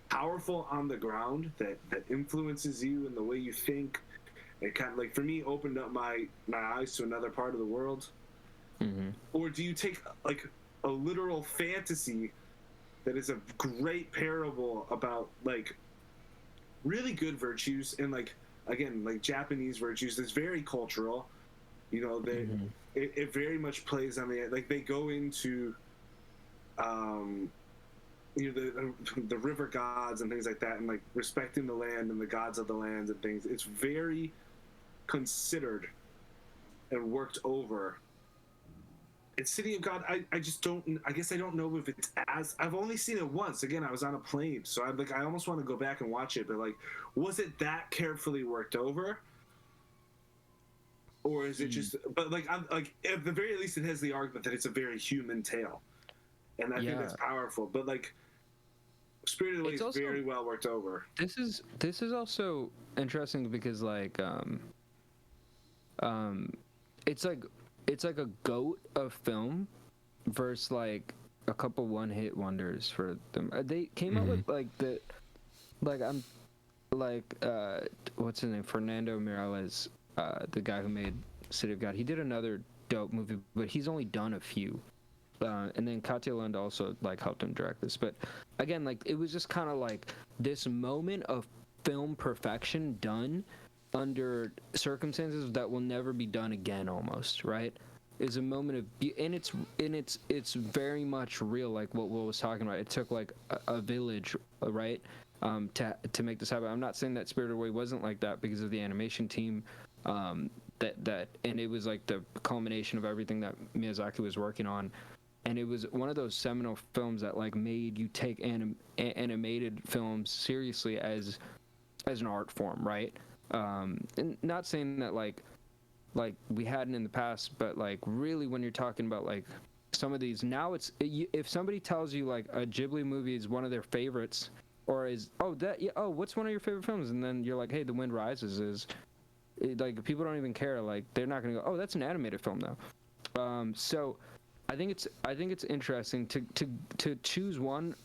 powerful on the ground that influences you in the way you think? It kind of like for me opened up my eyes to another part of the world. Or do you take like a literal fantasy that is a great parable about like really good virtues and like again like Japanese virtues that's very cultural, it very much plays on the like they go into the river gods and things like that, and like respecting the land and the gods of the lands and things. It's very considered and worked over. It's City of God. I just don't. I guess I don't know if it's as. I've only seen it once. Again, I was on a plane, so I almost want to go back and watch it. But like, was it that carefully worked over, or is it just? But like, I'm like at the very least, it has the argument that it's a very human tale, and I think that's powerful. But like, Spirited Away is also very well worked over. This is also interesting because like it's like a goat of film versus like a couple one-hit wonders for them. They came out with what's his name, Fernando Mireles, the guy who made City of God. He did another dope movie, but he's only done a few. And then Katya Lund also like helped him direct this. But again, like it was just kind of like this moment of film perfection done under circumstances that will never be done again, almost, right? Is a moment of and it's very much real, like what Will was talking about. It took like a village, right, to make this happen. I'm not saying that Spirited Away wasn't like that because of the animation team, that and it was like the culmination of everything that Miyazaki was working on. And it was one of those seminal films that like made you take animated films seriously as an art form, right? And not saying that like we hadn't in the past, but like really when you're talking about like some of these now, if somebody tells you like a Ghibli movie is one of their favorites, or is what's one of your favorite films, and then you're like, hey, The Wind Rises is, like people don't even care, like they're not gonna go, oh, that's an animated film though. So I think it's interesting to choose one.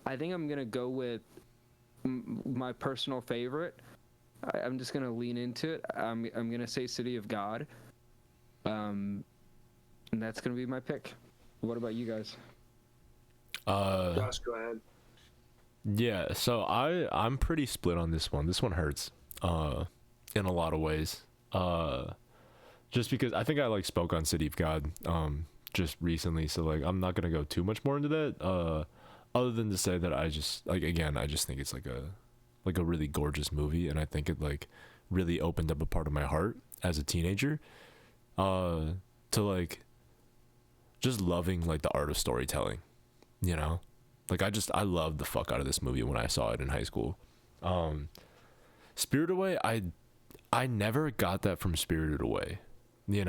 I think I'm gonna go with my personal favorite. I'm just gonna lean into it. I'm gonna say City of God, and that's gonna be my pick. What about you guys? Josh, go ahead. Yeah, so I'm pretty split on this one. This one hurts, in a lot of ways. Just because I think I like spoke on City of God, just recently, so like I'm not gonna go too much more into that. Other than to say that I just think it's like a really gorgeous movie, and I think it like really opened up a part of my heart as a teenager, to like just loving like the art of storytelling, like I loved the fuck out of this movie when I saw it in high school. Spirited Away, I never got that from Spirited Away, it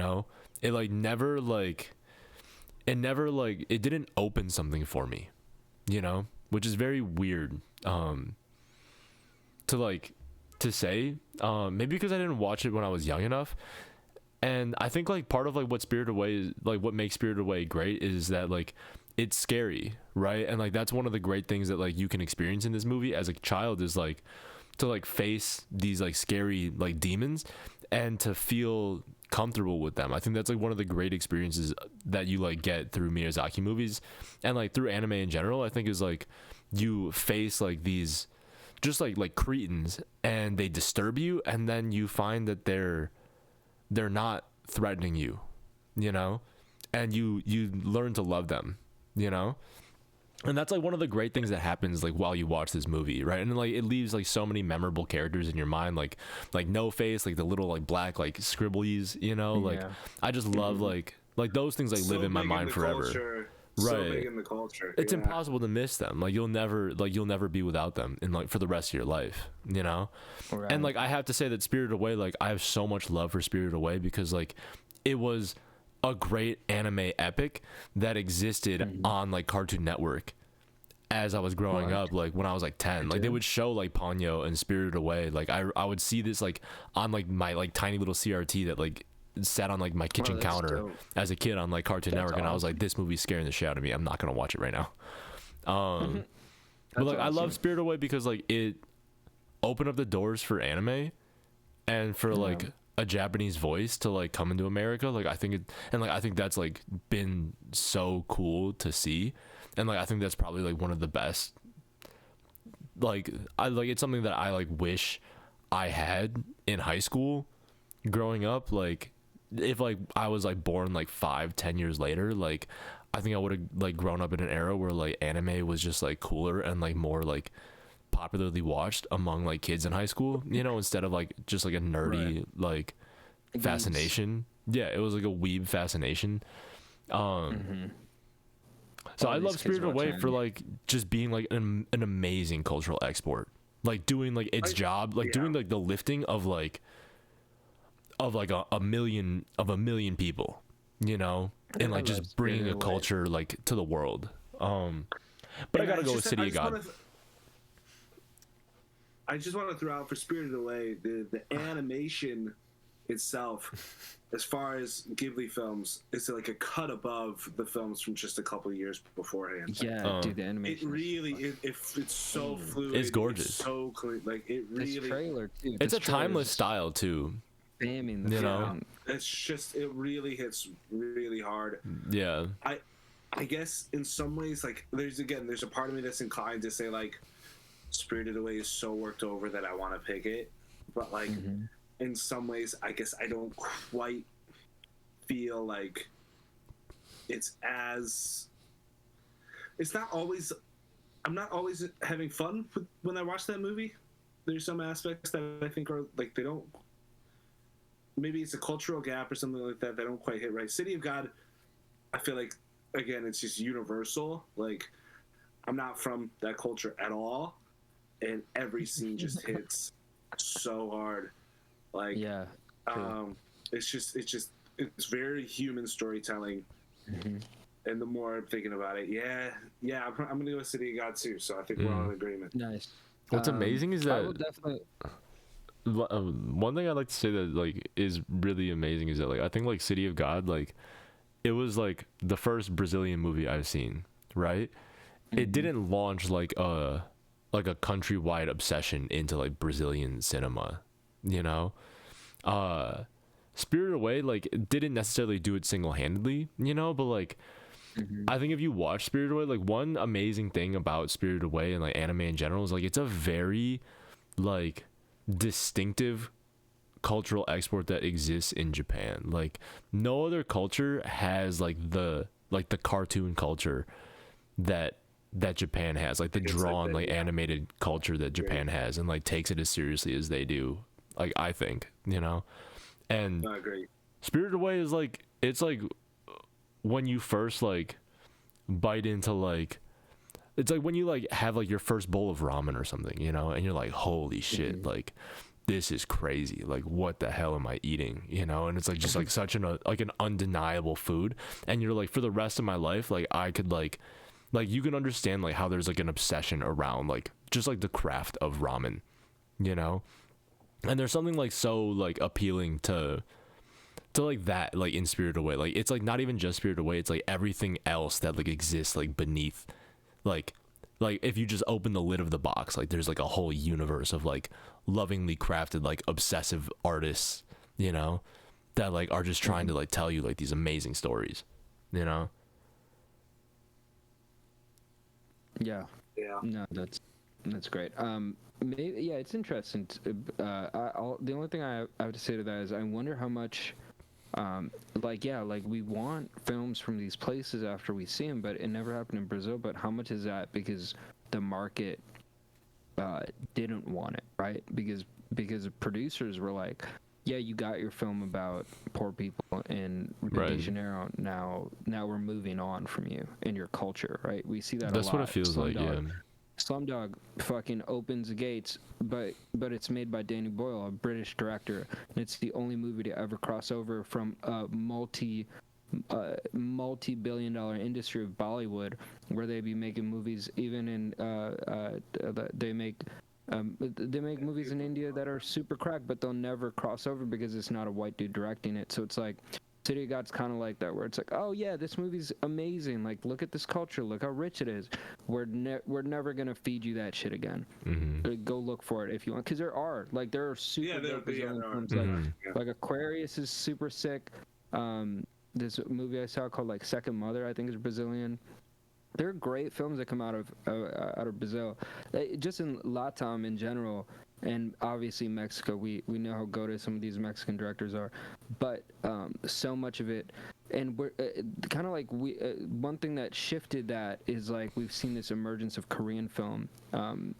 didn't open something for me, which is very weird to say, maybe because I didn't watch it when I was young enough. And I think like part of like what Spirited Away is, like what makes Spirited Away great is that like it's scary, right? And like that's one of the great things that like you can experience in this movie as a child is like to like face these like scary like demons and to feel comfortable with them. I think that's like one of the great experiences that you like get through Miyazaki movies and like through anime in general. I think is like you face like these just like cretins and they disturb you, and then you find that they're not threatening you, and you learn to love them, And that's like one of the great things that happens like while you watch this movie, right? And like it leaves like so many memorable characters in your mind, like No Face, like the little like black like scribblies, you know, like I just love like those things like So live in my big mind the forever. culture. Right. So big in the culture. It's impossible to miss them. Like you'll never be without them in like for the rest of your life, you know? Right. And like I have to say that Spirited Away, like I have so much love for Spirited Away because like it was a great anime epic that existed on like Cartoon Network as I was growing up, like when I was like 10. Like they would show like Ponyo and Spirited Away. Like I would see this like on like my like tiny little CRT that like sat on like my kitchen counter as a kid on like Cartoon Network, and I was like, this movie's scaring the shit out of me. I'm not gonna watch it right now. But like I love Spirited Away because like it opened up the doors for anime and for like a Japanese voice to like come into America. Like I think I think that's like been so cool to see, and like I think that's probably like one of the best. Like it's something that I like wish I had in high school growing up. Like if like I was like born like 5-10 years later, like I think I would have like grown up in an era where like anime was just like cooler and like more like popularly watched among like kids in high school, you know, instead of like just like a nerdy like fascination. Yeah, it was like a weeb fascination. So I love Spirited Away for like just being like an amazing cultural export, like doing like its job, like doing like the lifting of like a million people, you know, and like just bringing a culture like to the world. But I gotta go with City of God. I just want to throw out for Spirited Away the animation itself, as far as Ghibli films, is like a cut above the films from just a couple of years beforehand. Yeah, dude, the animation. It really, it's so fluid. It's gorgeous. It's so clean. Like it really. This trailer too. It's a timeless style too. Spamming you know. It's just it really hits really hard. Yeah. I guess in some ways, like there's a part of me that's inclined to say like Spirited Away is so worked over that I want to pick it, but like in some ways I guess I don't quite feel like it's not always, I'm not always having fun when I watch that movie. There's some aspects that I think are like they don't, maybe it's a cultural gap or something like that don't quite hit right. City of God, I feel like again it's just universal. Like I'm not from that culture at all, and every scene just hits so hard. Like it's very human storytelling. And the more I'm thinking about it, I'm gonna go with City of God too. So I think we're all in agreement. Nice. What's amazing is that I will definitely. One thing I'd like to say that like is really amazing is that like I think like City of God, like it was like the first Brazilian movie I've seen, right? It didn't launch like a countrywide obsession into like Brazilian cinema, you know. Spirited Away like didn't necessarily do it single-handedly, you know, but like I think if you watch Spirited Away, like one amazing thing about Spirited Away and like anime in general is like it's a very like distinctive cultural export that exists in Japan. Like no other culture has like the cartoon culture that Japan has, like the drawn like animated culture that Japan has, and like takes it as seriously as they do, like I think, you know. And Spirited Away is like, it's like when you first like bite into like, it's like when you like have like your first bowl of ramen or something, you know, and you're like, holy shit, like this is crazy, like what the hell am I eating, you know? And it's like just like such an undeniable food, and you're like, for the rest of my life, like I could like you can understand like how there's like an obsession around like just like the craft of ramen, you know. And there's something like so like appealing to like that, like in Spirited Away. Like it's like not even just Spirited Away, it's like everything else that like exists like beneath, like if you just open the lid of the box, like there's like a whole universe of like lovingly crafted like obsessive artists, you know, that like are just trying to like tell you like these amazing stories, you know. Yeah. No, that's great. Maybe, it's interesting. The only thing I have to say to that is I wonder how much Like, yeah, like we want films from these places after we see them, but it never happened in Brazil. But how much is that because the market didn't want it, right? Because producers were like, yeah, you got your film about poor people in Rio de Janeiro. Now we're moving on from you and your culture, right? We see that a lot. That's what it feels like, yeah. Slumdog fucking opens the gates, but it's made by Danny Boyle, a British director, and it's the only movie to ever cross over from a multi-billion-dollar industry of Bollywood, where they be making movies even in they make movies in India that are super cracked, but they'll never cross over because it's not a white dude directing it. So it's like City of God's kind of like that, where it's like, oh yeah, this movie's amazing. Like, look at this culture. Look how rich it is. We're never gonna feed you that shit again. Go look for it if you want, because there are super dope Brazilian films. Like Aquarius is super sick. This movie I saw called like Second Mother, I think is Brazilian. There are great films that come out of Brazil, just in Latam in general, and obviously Mexico. We know how goated some of these Mexican directors are, but so much of it, and we're kind of like one thing that shifted that is like we've seen this emergence of Korean films, and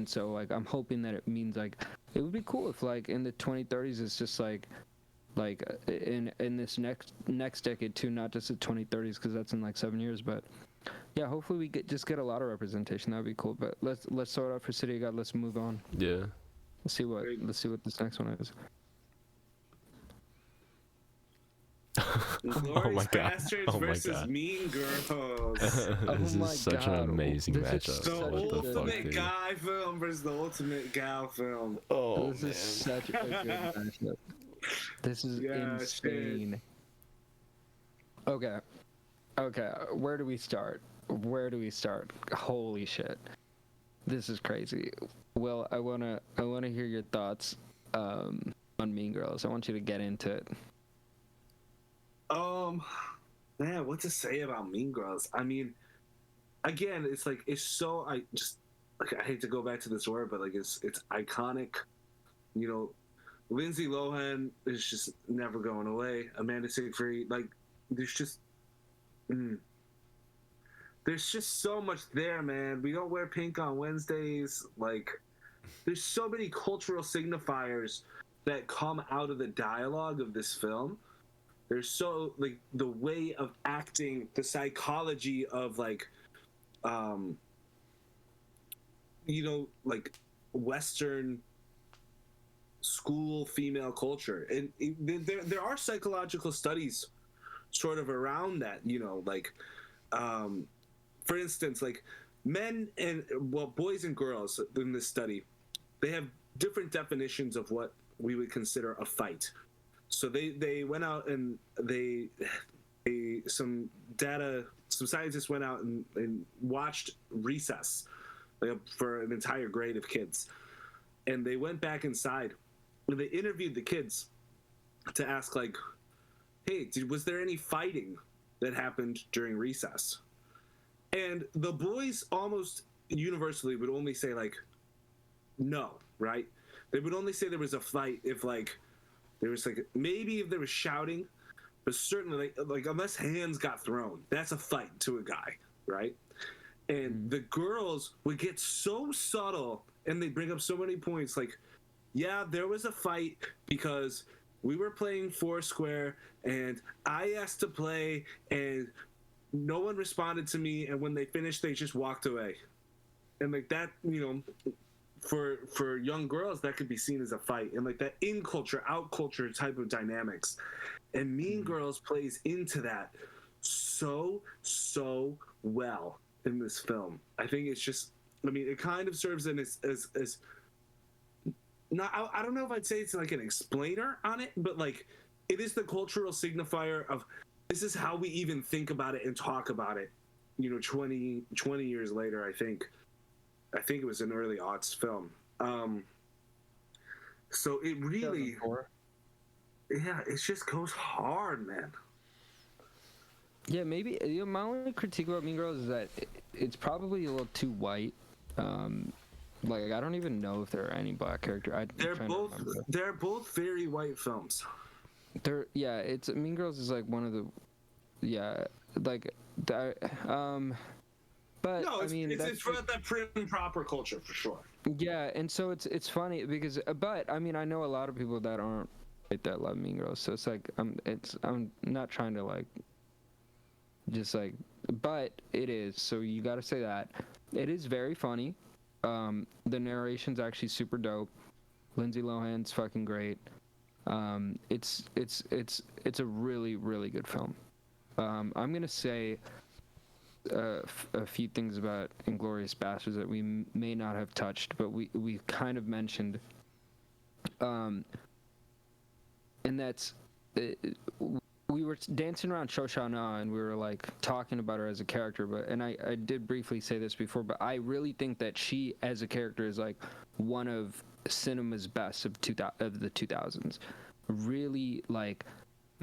so like I'm hoping that it means like it would be cool if like in the 2030s it's just like in this next decade too, not just the 2030s because that's in like 7 years, but yeah, hopefully we get a lot of representation. That'd be cool. But let's sort out for City of God. Let's move on. Yeah. Let's see what this next one is. Oh my god! Oh my versus god! Mean Girls. This is such an amazing matchup. The What the fuck, ultimate dude? guy film versus the ultimate gal film. Oh This man. is such a good matchup. This is insane. Okay. Where do we start? Holy shit. This is crazy. Well, I wanna hear your thoughts on Mean Girls. I want you to get into it. Man, what to say about Mean Girls? I mean, again, it's like I hate to go back to this word, but like it's iconic. You know, Lindsay Lohan is just never going away. Amanda Seyfried, like there's just so much there, man. We don't wear pink on Wednesdays. Like, there's so many cultural signifiers that come out of the dialogue of this film. There's so like the way of acting, the psychology of like, like Western school female culture, and there are psychological studies sort of around that. For instance, like boys and girls in this study, they have different definitions of what we would consider a fight. So they went out and some scientists went out and watched Recess for an entire grade of kids, and they went back inside and they interviewed the kids to ask like, hey, was there any fighting that happened during recess? And the boys almost universally would only say like, no, right? They would only say there was a fight if like there was like maybe if there was shouting, but certainly like unless hands got thrown, that's a fight to a guy, right? And the girls would get so subtle and they bring up so many points like, yeah, there was a fight because we were playing Foursquare and I asked to play and no one responded to me, and when they finished they just walked away. And like that, for young girls that could be seen as a fight, and like that in culture out culture type of dynamics. And Mean Girls plays into that so well in this film. I think it's just, I mean, it kind of serves as not, I don't know if I'd say it's like an explainer on it, but like it is the cultural signifier of this is how we even think about it and talk about it, 20 years later. I think it was an early aughts film. So it really, yeah, it just goes hard, man. Yeah, maybe my only critique about Mean Girls is that it's probably a little too white. Like I don't even know if there are any black characters. They're both very white films. Yeah, it's Mean Girls is like one of the, yeah, like, the, but No, I mean, it's for that prim and proper culture for sure. yeah, and so it's funny because, but I mean, I know a lot of people that aren't like that love Mean Girls, so it's like I'm not trying to like just like, but it is. So you got to say that it is very funny. The narration's actually super dope. Lindsay Lohan's fucking great. It's a really really good film. I'm gonna say a few things about Inglourious Basterds that we may not have touched, but we kind of mentioned, and that's we were dancing around Shoshana and we were like talking about her as a character, but and I did briefly say this before, but I really think that she as a character is like one of cinema's best of the 2000s. Really like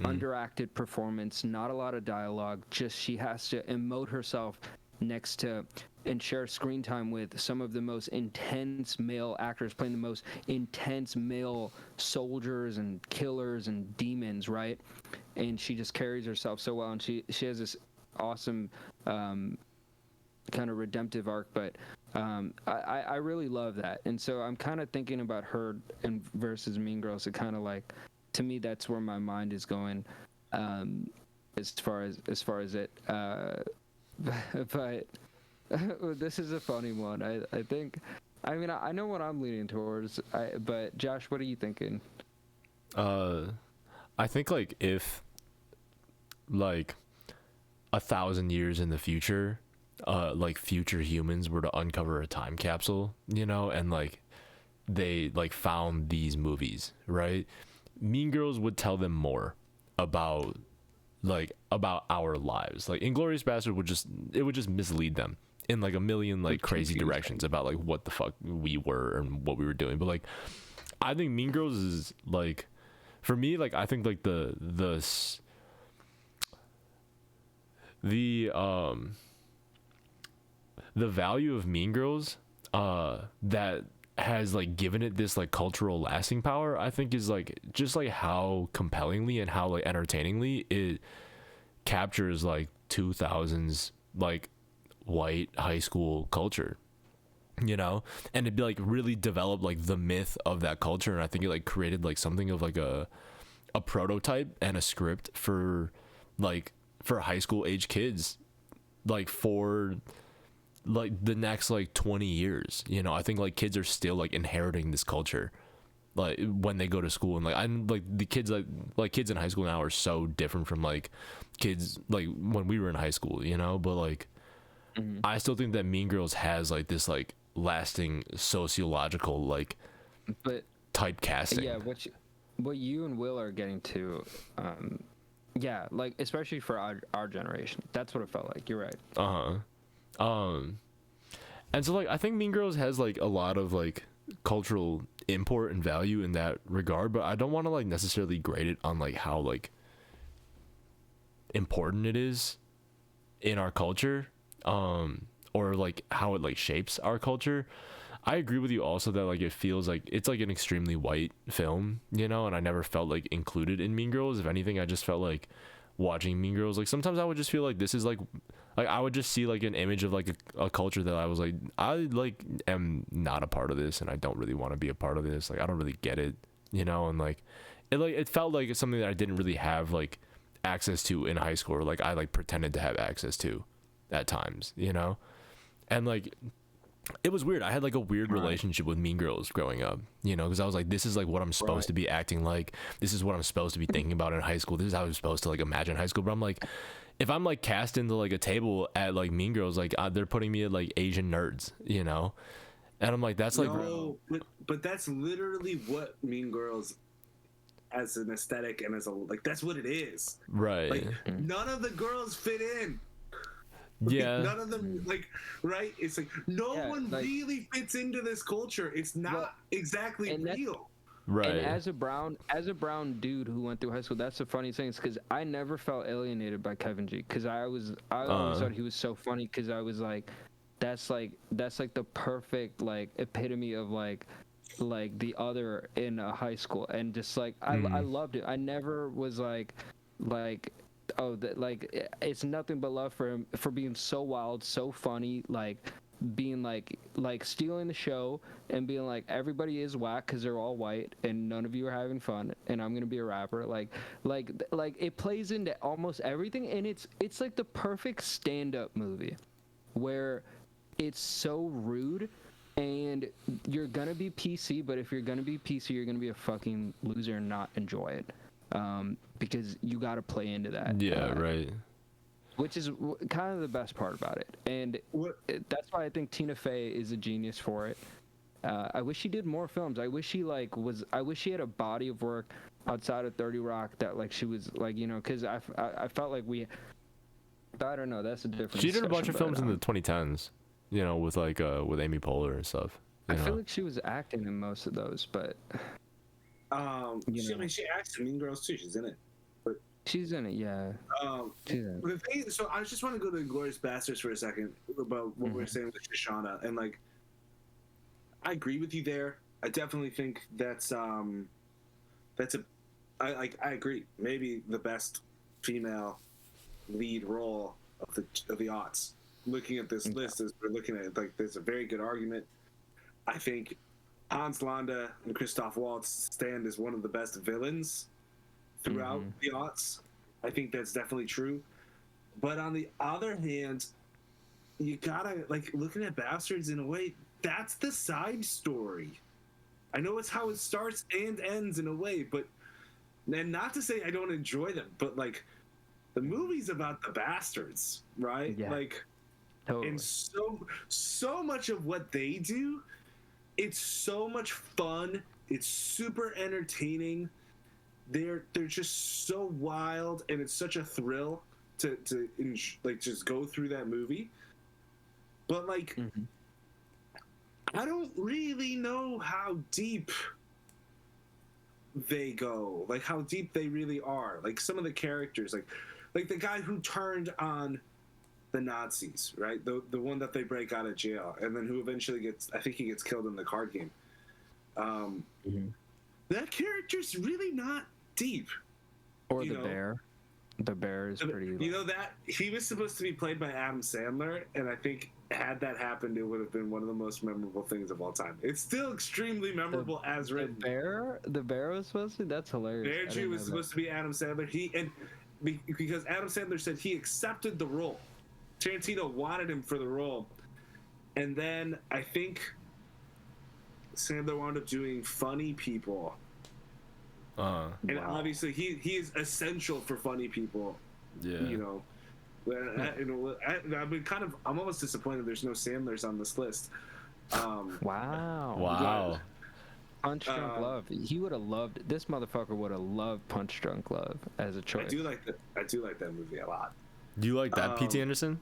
underacted performance, not a lot of dialogue, just she has to emote herself next to and share screen time with some of the most intense male actors playing the most intense male soldiers and killers and demons, right? And she just carries herself so well, and she has this awesome kind of redemptive arc, but I really love that. And so I'm kind of thinking about her and versus Mean Girls. It kind of like, to me, that's where my mind is going, as far as it. But this is a funny one. I think. I mean, I know what I'm leaning towards. But Josh, what are you thinking? I think like if like 1,000 years in the future, like future humans were to uncover a time capsule, you know, and like they like found these movies, right? Mean Girls would tell them more about our lives. Like Inglourious Bastard would just mislead them in like a million like crazy directions about like what the fuck we were and what we were doing. But like I think Mean Girls is like, for me, like I think like the value of Mean Girls that has like given it this like cultural lasting power, I think, is like just like how compellingly and how like entertainingly it captures like 2000s like white high school culture, you know, and it like really developed like the myth of that culture. And I think it like created like something of like a prototype and a script for high school age kids, like for like the next like 20 years, you know. I think like kids are still like inheriting this culture like when they go to school, and like I'm like the kids like kids in high school now are so different from like kids like when we were in high school, you know. But like I still think that Mean Girls has like this like lasting sociological like but typecasting. Yeah, what you and Will are getting to, yeah, like especially for our generation, that's what it felt like. You're right. And so like I think Mean Girls has like a lot of like cultural import and value in that regard, but I don't want to like necessarily grade it on like how like important it is in our culture, or like how it like shapes our culture. I agree with you also that like it feels like it's like an extremely white film, you know, and I never felt like included in Mean Girls. If anything, I just felt like watching Mean Girls, like sometimes I would just feel like this is like I would just see like an image of like a culture that I was like, I like am not a part of this, and I don't really want to be a part of this. Like I don't really get it, you know. And like it felt like it's something that I didn't really have like access to in high school, or like I like pretended to have access to at times, you know. And like it was weird. I had like a weird relationship with Mean Girls growing up, you know, because I was like, this is like what I'm supposed to be acting like. This is what I'm supposed to be thinking about in high school. This is how I'm supposed to like imagine high school. But I'm like, if I'm like cast into like a table at like Mean Girls, like they're putting me at like Asian nerds, you know. And I'm like, that's like, no, but that's literally what Mean Girls as an aesthetic and as a like that's what it is. Right. Like none of the girls fit in. Yeah. None of them like right. It's like no one like, really fits into this culture. It's not exactly real. Right. And as a brown dude who went through high school, that's the funny thing, is because I never felt alienated by Kevin G, because I always thought he was so funny, because I was like, that's like the perfect like epitome of like like the other in high school, and just like I loved it. I never was like oh that like it's nothing but love for him for being so wild, so funny, like being like stealing the show and being like everybody is whack because they're all white and none of you are having fun and I'm gonna be a rapper like it plays into almost everything, and it's like the perfect stand-up movie where it's so rude and you're gonna be PC, but if you're gonna be PC you're gonna be a fucking loser and not enjoy it, because you gotta play into that. Yeah, right. Which is kind of the best part about it, and that's why I think Tina Fey is a genius for it. I wish she did more films. I wish she I wish she had a body of work outside of 30 Rock that like she was like, you know, because I felt like I don't know. That's a different. She did a bunch of films in the 2010s, you know, with like with Amy Poehler and stuff. I feel like she was acting in most of those, but I mean, she acts in Mean Girls too. She's in it. She's in it, yeah. The thing, so I just want to go to Glorious Bastards for a second about what we're saying with Shoshana, and like, I agree with you there. I definitely think I agree. Maybe the best female lead role of the aughts. Looking at this list as we're looking at it, like, there's a very good argument. I think Hans Landa and Christoph Waltz stand as one of the best villains throughout the aughts. I think that's definitely true. But on the other hand, you gotta, like, looking at Bastards in a way, that's the side story. I know it's how it starts and ends in a way, but, and not to say I don't enjoy them, but like, the movie's about the bastards, right? Yeah. Like, totally. And so much of what they do, it's so much fun. It's super entertaining. They're just so wild, and it's such a thrill to like just go through that movie. But like, I don't really know how deep they go, like how deep they really are. Like some of the characters, like the guy who turned on the Nazis, right? The one that they break out of jail, and then who eventually gets killed in the card game. That character's really not deep. Or the bear. The bear is pretty. You know that he was supposed to be played by Adam Sandler, and I think had that happened, it would have been one of the most memorable things of all time. It's still extremely memorable as written. The bear was supposed to. That's hilarious. Bear Jew was supposed to be Adam Sandler. Because Adam Sandler said he accepted the role. Tarantino wanted him for the role, and then I think Sandler wound up doing Funny People. And obviously he is essential for Funny People. Yeah. You know, I'm almost disappointed there's no Sandlers on this list. Wow. Punch Drunk Love. He would have loved this motherfucker. Would have loved Punch Drunk Love as a choice. I do like that movie a lot. Do you like that, P.T. Anderson?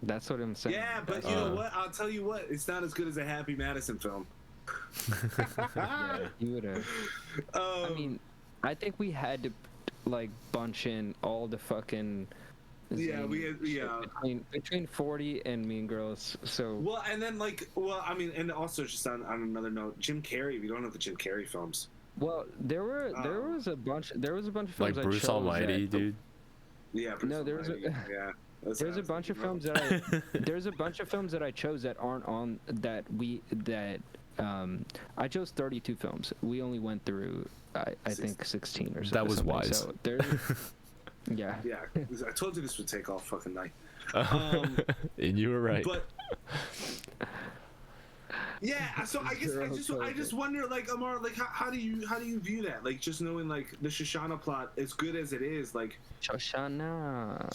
That's what I'm saying. Yeah, but you know what? I'll tell you what. It's not as good as a Happy Madison film. Yeah, you would have. I mean, I think we had to like bunch in all the fucking. Between 40 and Mean Girls. So and also just on another note, Jim Carrey. We don't have the Jim Carrey films. Well, there was a bunch of films like Bruce Almighty, dude. Yeah. Bruce Almighty. There's a bunch of films that I chose that aren't on that I chose 32 films. We only went through I think 16 or something. That was wise. So yeah. I told you this would take all fucking night. And you were right. But yeah, so I guess I just wonder, like, Amar, like how do you view that? Like, just knowing like the Shoshana plot, as good as it is, like Shoshana.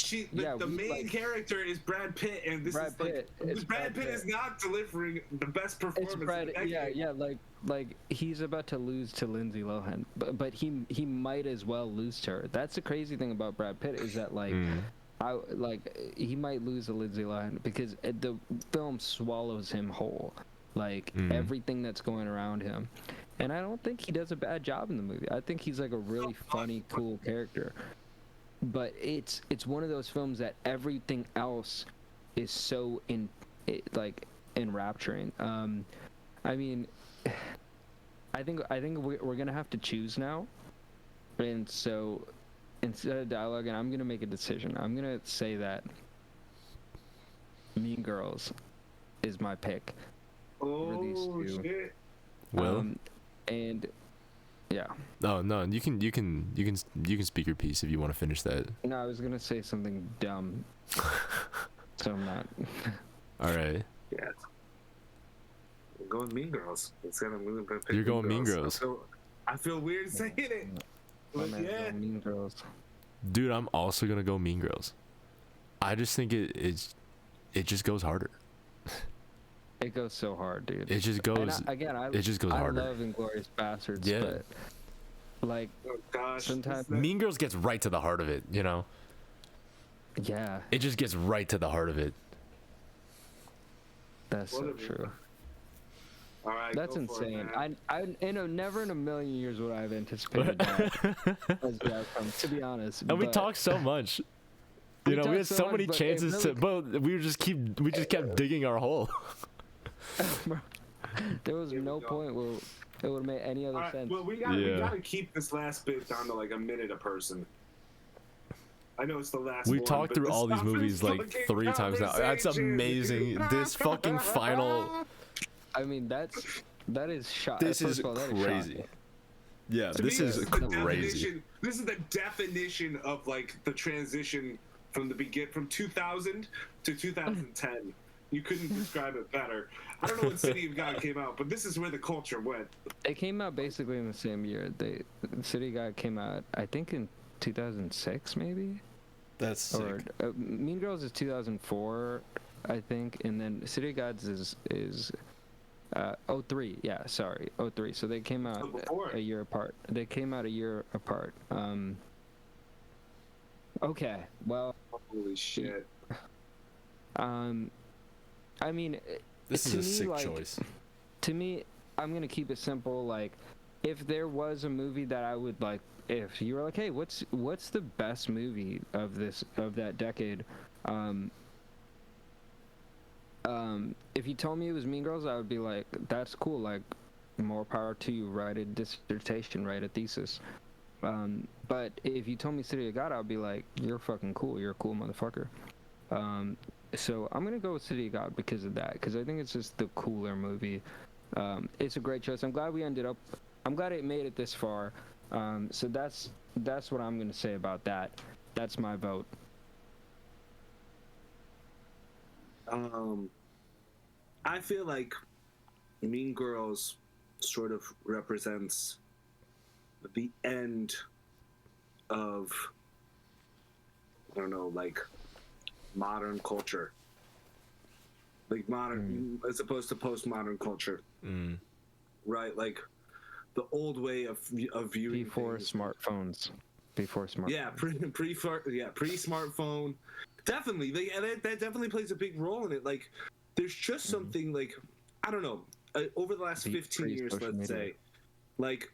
The main character is Brad Pitt, and Brad Pitt is not delivering the best performance. Like he's about to lose to Lindsay Lohan, but he might as well lose to her. That's the crazy thing about Brad Pitt is that he might lose to Lindsay Lohan because the film swallows him whole. Like everything that's going around him, and I don't think he does a bad job in the movie. I think he's like a really funny, cool character. But it's one of those films that everything else is so enrapturing. I mean, I think we're gonna have to choose now, and so instead of dialogue, and I'm gonna make a decision. I'm gonna say that Mean Girls is my pick over these Oh two. shit! Will? And yeah. Oh no, you can speak your piece if you want to finish that. No, I was gonna say something dumb, so I'm not. All right. Yeah. I'm going Mean Girls. You're going Mean Girls. I feel weird saying it. But yeah. Mean Girls. Dude, I'm also gonna go Mean Girls. I just think it just goes harder. It goes so hard, dude. It just goes. It just goes harder. I love Inglourious Bastards, Yeah. but like Oh gosh. sometimes, Mean Girls gets right to the heart of it, you know. yeah, It just gets right to the heart of it. that's so true. All right. That's go for it, insane. man. Never in a million years would I have anticipated that as the outcome. To be honest, And we but- talk so much. You know, we had talk so much, many but it chances really- to, but we just kept digging our hole. There was Here we no go. point where it would have made any other All right. sense. Well, we gotta keep this last bit down to like a minute a person. I know it's the last. We've one, talked but through this all these fucking movies like fucking 3 times now. That's conversation. amazing. This fucking final. I mean, that is shot. This First is of all, that crazy. shocking. Yeah, To this me, is the crazy. definition- This is the definition of like the transition from from 2000 to 2010. You couldn't describe it better. I don't know when City of God came out, but this is where the culture went. It came out basically in the same year. The City God came out, I think, in 2006, maybe. That's sick. Or Mean Girls is 2004, I think, and then City of Gods is 03. Yeah, sorry, 03. So they came out before. a year apart. They came out a year apart. Okay, well, Holy shit! I mean, This to is a me, sick like, choice. To me, I'm gonna keep it simple. Like, if there was a movie that I would like, if you were like, hey, what's the best movie of that decade? If you told me it was Mean Girls, I would be like, that's cool. Like, more power to you. Write a dissertation, write a thesis. But if you told me City of God, I'd be like, you're fucking cool. You're a cool motherfucker. So I'm gonna go with City of God because of that. Because I think it's just the cooler movie. It's a great choice. I'm glad it made it this far. So that's what I'm gonna say about that. That's my vote. I feel like Mean Girls sort of represents the end of, I don't know, like modern culture, like modern as opposed to postmodern culture, right? Like the old way of viewing Before things. smartphones. Yeah, pre-smartphone. Definitely, that definitely plays a big role in it. Like, there's just something like, I don't know, over the last 15 years, let's say, like,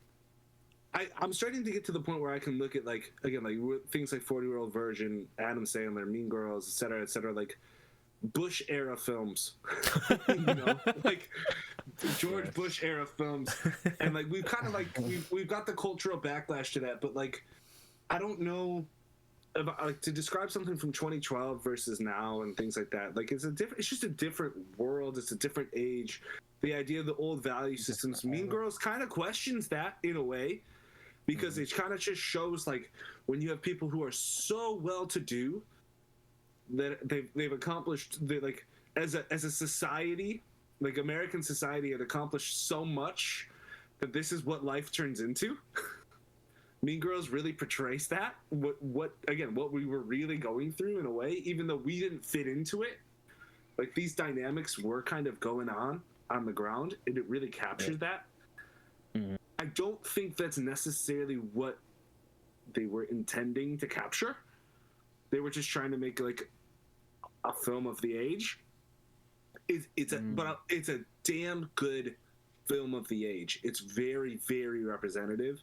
I'm starting to get to the point where I can look at, like, again, like things like 40-Year-Old Virgin, Adam Sandler, Mean Girls, et cetera, like Bush era films, you know, like George Bush era films, and like we've kind of like we've got the cultural backlash to that, but like I don't know about, like, to describe something from 2012 versus now and things like that. Like it's just a different world. It's a different age. The idea of the old value systems. Mean Girls kind of questions that in a way, because it kind of just shows like when you have people who are so well-to-do that they've accomplished, like as a society, like American society had accomplished so much that this is what life turns into. Mean Girls really portrays that, what we were really going through in a way, even though we didn't fit into it. Like these dynamics were kind of going on the ground, and it really captured that. I don't think that's necessarily what they were intending to capture. They were just trying to make like a film of the age. But it's a damn good film of the age. It's very, very representative,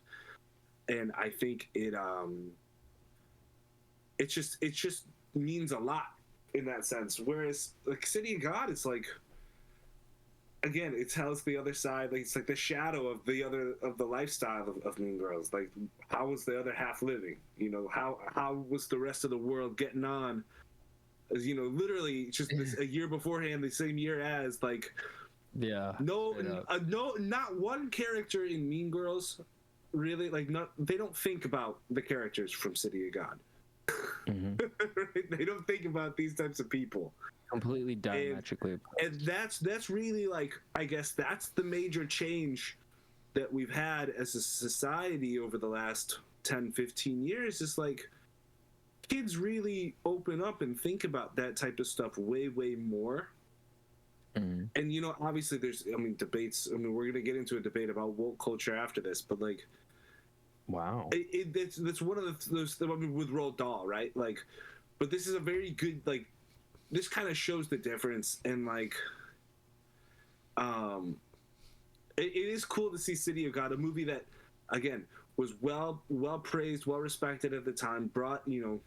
and I think it just means a lot in that sense. Whereas like City of God, it's like again, it tells the other side, like it's like the shadow of the lifestyle of Mean Girls. Like, how was the other half living? You know, how was the rest of the world getting on? As you know, literally just a year beforehand, the same year as, like, Yeah. no, not one character in Mean Girls really, like, they don't think about the characters from City of God. Right? They don't think about these types of people. Completely diametrically opposed. And that's really, like, I guess that's the major change that we've had as a society over the last 10, 15 years, is like kids really open up and think about that type of stuff way, way more. And, you know, obviously there's, I mean, debates. I mean, we're going to get into a debate about woke culture after this, but, like, wow. That's one of those, I mean, with Roald Dahl, right? Like, but this is a very good, like, this kind of shows the difference. And, like, it is cool to see City of God, a movie that, again, was well praised, well respected at the time, brought, you know,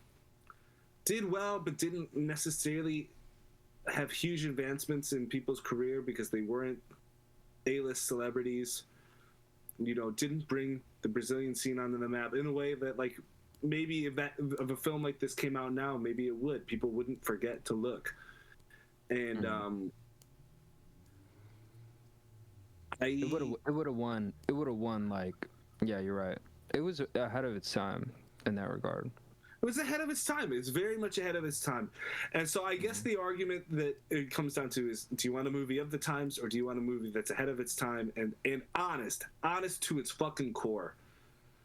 did well, but didn't necessarily have huge advancements in people's career because they weren't A-list celebrities. You know, didn't bring the Brazilian scene onto the map in a way that, like, maybe if a film like this came out now, maybe it would. People wouldn't forget to look. And it would have won. It would have won. Like, yeah, you're right. It was ahead of its time in that regard. It was ahead of its time. It's very much ahead of its time. And so I guess the argument that it comes down to is, do you want a movie of the times, or do you want a movie that's ahead of its time and honest to its fucking core?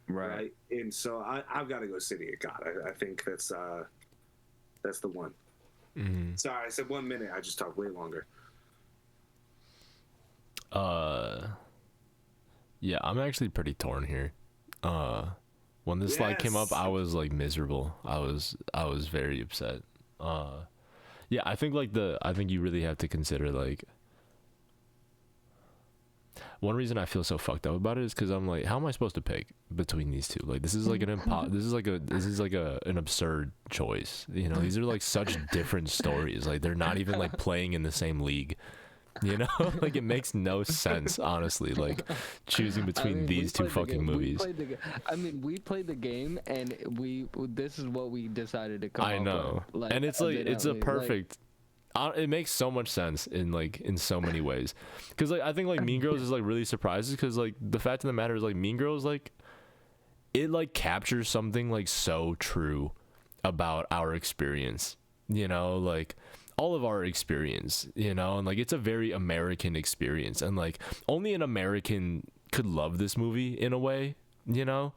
Right. And so I've got to go City of God. I think that's the one. Sorry, I said 1 minute. I just talked way longer. Yeah, I'm actually pretty torn here. When this slide came up, I was, like, miserable. I was very upset. Yeah, I think you really have to consider, like, one reason I feel so fucked up about it is because I'm like, how am I supposed to pick between these two? Like, this is like an absurd choice. You know, these are, like, such different stories. Like, they're not even, like, playing in the same league. You know, like, it makes no sense, honestly, like, choosing between these two fucking movies. We played the game, and this is what we decided to come up with. I know. Like, and it's like, it's a perfect, it makes so much sense in so many ways. Because, like, I think, like, Mean Girls is, like, really surprising because, like, the fact of the matter is, like, Mean Girls, like, it, like, captures something, like, so true about our experience, you know, like, all of our experience, you know, and, like, it's a very American experience, and, like, only an American could love this movie in a way, you know.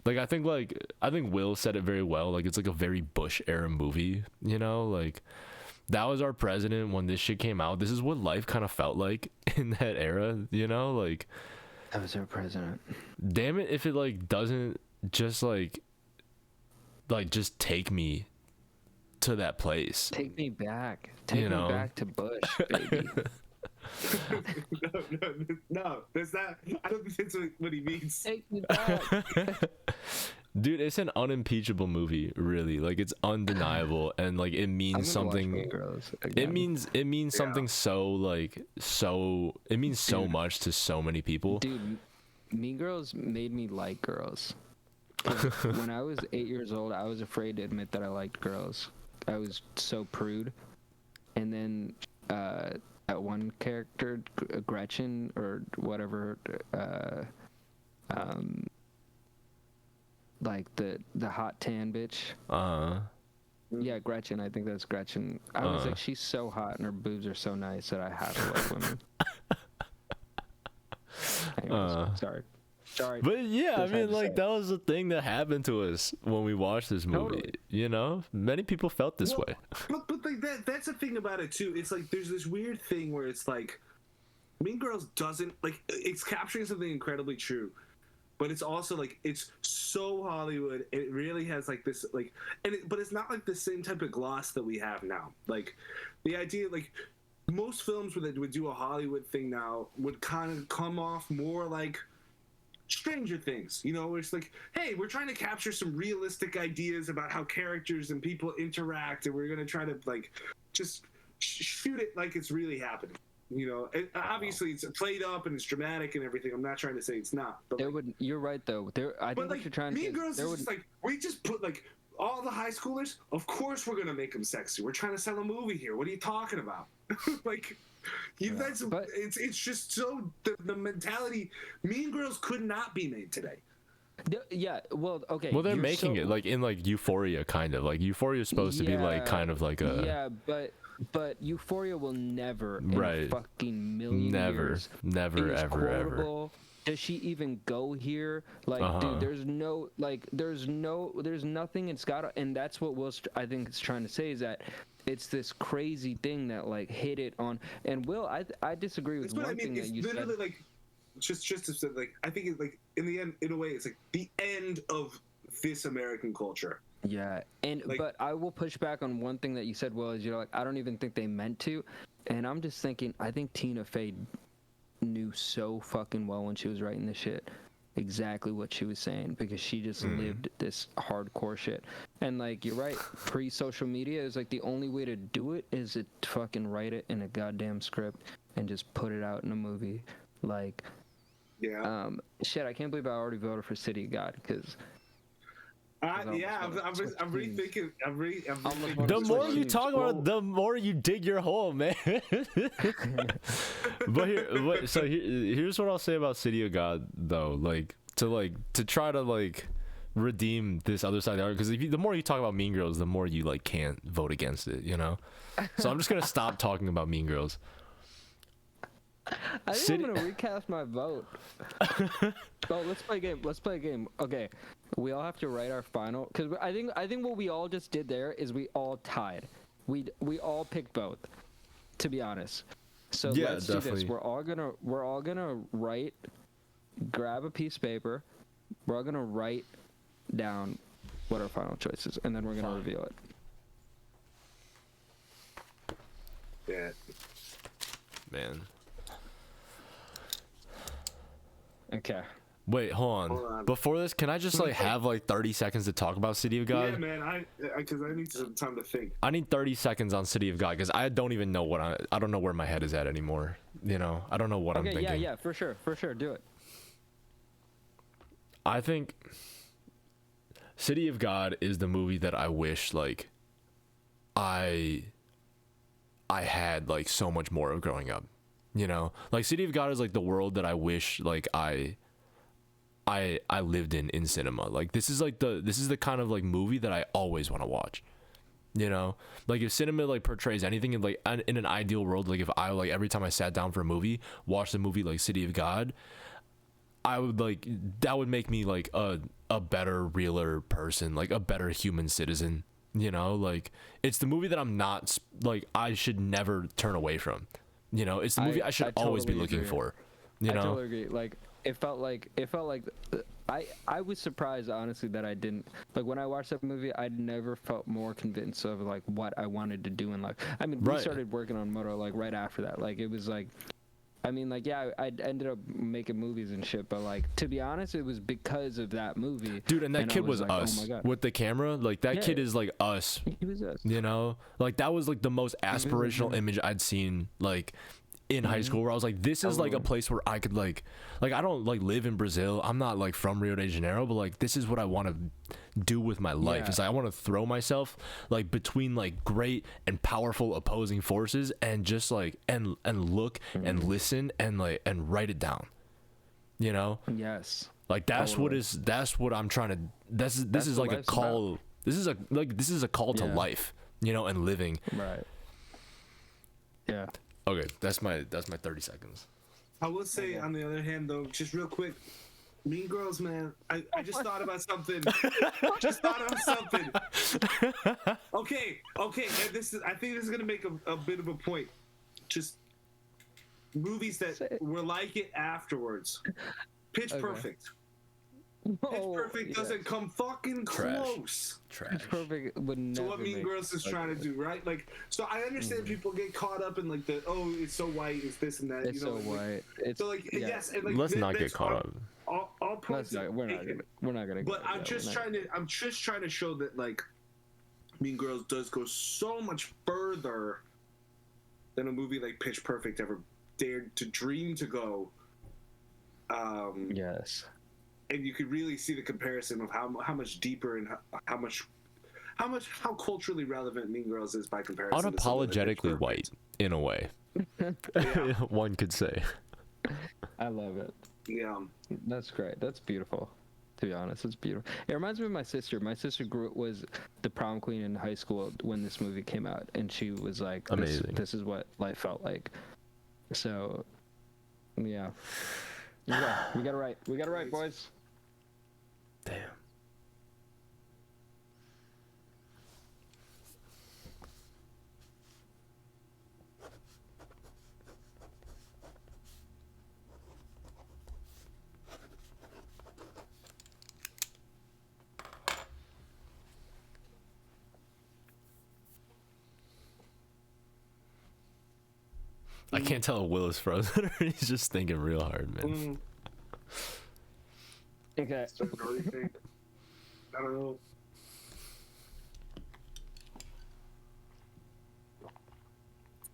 Like, I think Will said it very well. Like, it's like a very Bush era movie, you know, like, that was our president when this shit came out. This is what life kind of felt like in that era, you know, like, that was our president. Damn it if it, like, doesn't just like just take me to that place. Take me back. Take me back to Bush, baby. No, that's not. I don't think that's what he means. Take me back. Dude, it's an unimpeachable movie, really. Like, it's undeniable, and, like, it means something. It means something so, like, it means so much to so many people. Dude, Mean Girls made me like girls. When I was 8 years old, I was afraid to admit that I liked girls. I was so prude. And then that one character, Gretchen or whatever, like the hot tan bitch. Yeah, Gretchen. I think that's Gretchen. I was like, she's so hot and her boobs are so nice that I have to like women. Anyways, sorry. But yeah, I mean, like, that was the thing that happened to us when we watched this movie. Totally. You know, many people felt this way. But like that's the thing about it too. It's like there's this weird thing where it's like Mean Girls doesn't, like, it's capturing something incredibly true, but it's also like it's so Hollywood. It really has like this like, but it's not like the same type of gloss that we have now. Like, the idea, like, most films that would do a Hollywood thing now would kind of come off more like Stranger Things, you know, where it's like, hey, we're trying to capture some realistic ideas about how characters and people interact, and we're going to try to, like, just shoot it like it's really happening. You know, obviously it's played up and it's dramatic and everything. I'm not trying to say it's not. But there would. You're right though. I think what you're trying to. Mean Girls is just like we just put like all the high schoolers. Of course we're gonna make them sexy. We're trying to sell a movie here. What are you talking about? Like, it's just so the mentality. Mean Girls could not be made today. Yeah, well, okay. Well, they're making it like in like Euphoria, kind of like Euphoria is supposed to be like kind of like a. Yeah, but Euphoria will never in a fucking million years. Never, ever. Does she even go here? Like, dude, there's nothing. It's got, and that's what Will, I think, is trying to say is that it's this crazy thing that like hit it on. And Will, I disagree with one thing that you said. It's literally like, just to say, like, I think it's like in the end, in a way, it's like the end of this American culture. Yeah, and like, but I will push back on one thing that you said, Will, is you're like, I don't even think they meant to, and I'm just thinking, I think Tina Fey knew so fucking well when she was writing this shit exactly what she was saying, because she just lived this hardcore shit. And like, you're right, pre-social media is like the only way to do it is to fucking write it in a goddamn script and just put it out in a movie. Like, shit, I can't believe I already voted for City of God, because I'm rethinking. The more you talk about it, the more you dig your hole, man. Here's what I'll say about City of God, though. To try to redeem this other side of the argument, because the more you talk about Mean Girls, the more you can't vote against it, you know. So I'm just gonna stop talking about Mean Girls. I think I'm gonna recast my vote. Oh, let's play a game. Okay, we all have to write our final, because I think what we all just did there is we all tied. We all picked both, to be honest. So let's do this. We're all gonna write. Grab a piece of paper. We're all gonna write down what our final choice is, and then we're gonna reveal it. Yeah. Man. Okay. Wait, hold on. Before this, can I just have 30 seconds to talk about City of God? Yeah, man. Because I need some time to think. I need 30 seconds on City of God, because I don't even know I don't know where my head is at anymore. You know, I don't know what I'm thinking. Yeah, for sure, do it. I think City of God is the movie that I wish I had so much more of growing up. You know, City of God is the world that I wish I lived in cinema. This is the kind of movie that I always want to watch. You know, if cinema portrays anything in in an ideal world, if I every time I sat down for a movie, watched a movie City of God, I would that would make me a better, realer person, a better human citizen. You know, it's the movie that I'm not I should never turn away from. You know, it's the movie I should always be looking for. You know, I totally agree. It felt like I was surprised, honestly, that I didn't when I watched that movie. I never felt more convinced of what I wanted to do in life. I mean, we started working on Moto right after that. It was I mean, I ended up making movies and shit, but to be honest, it was because of that movie. Dude, and that kid was us. Oh my God. With the camera. That kid is us. He was us. You know? That was the most aspirational image I'd seen in high school, where I was this is a place where I could I don't live in Brazil. I'm not from Rio de Janeiro, but this is what I want to do with my life. Yeah. It's I want to throw myself between great and powerful opposing forces, and just and look and listen and write it down. You know? Yes. That's what I'm trying to. This is a call. About. This is a call to life. You know, and living. Right. Yeah. Okay, that's my 30 seconds. I will say, on the other hand, though, just real quick, Mean Girls, man. I just thought about something. Okay. And I think this is gonna make a bit of a point. Just movies that were like it afterwards. Pitch Perfect. Pitch Perfect doesn't come fucking close. Trash. Pitch Perfect would never. So what Mean Girls is trying to do, right? So I understand people get caught up in it's so white, it's this and that. It's so white. It's so yes, and let's not get caught up. All points. We're not gonna. But I'm just trying to show that Mean Girls does go so much further than a movie like Pitch Perfect ever dared to dream to go. Yes. And you could really see the comparison of how much deeper and how culturally relevant Mean Girls is by comparison. Unapologetically white, in a way. Yeah. One could say. I love it. Yeah. That's great. That's beautiful. To be honest, it's beautiful. It reminds me of my sister. My sister was the prom queen in high school when this movie came out, and she was like, amazing. This is what life felt like. So, yeah. Yeah, we got it right. We got it right, boys. Damn. I can't tell if Will is frozen or he's just thinking real hard, man. Okay. I don't know.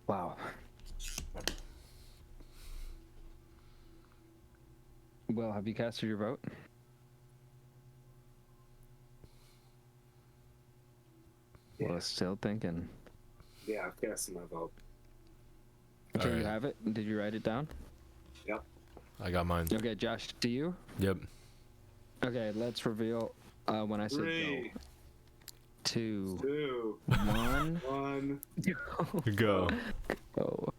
Wow. Well, have you casted your vote? Yeah. Well, still thinking. Yeah, I've casted my vote. Do you Alright. have it? Did you write it down? Yep. I got mine. Okay, Josh, do you? Yep. Okay, let's reveal when I say 3, go. 2, 2, 1. 1. Go. Go.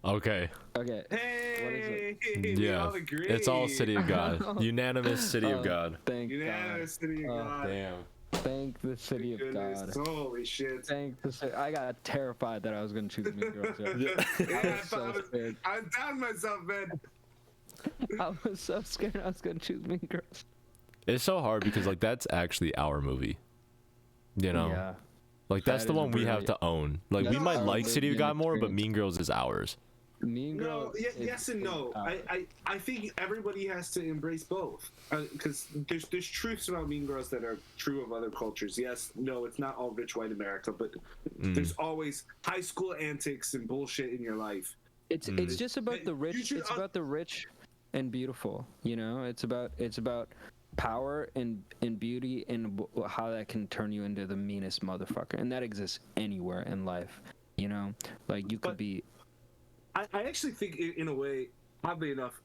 Okay. Okay. Hey! We Yeah. all agree. It's all City of God. Unanimous City of God. Thank Unanimous City of God. Damn. God. Thank the City of Goodness, God. holy shit. Thank the city. I got terrified that I was going to choose Mean Girls. Yeah, I was so scared. I doubted myself, man. I was so scared I was going to choose Mean Girls. It's so hard because like that's actually our movie. You know? Yeah. Like that's That the is a one we have really- to own. Like we No, might I like would City of live God in more, but experience. Mean Girls is ours. Mean No, Girls. yes and no. I think everybody has to embrace both because there's truths about Mean Girls that are true of other cultures. Yes, no, it's not all rich white America, but there's always high school antics and bullshit in your life. It's just about the rich. should It's about the rich and beautiful. You know, it's about power and beauty and how that can turn you into the meanest motherfucker, and that exists anywhere in life. You know, like you could But- be. I actually think, in a way, oddly enough,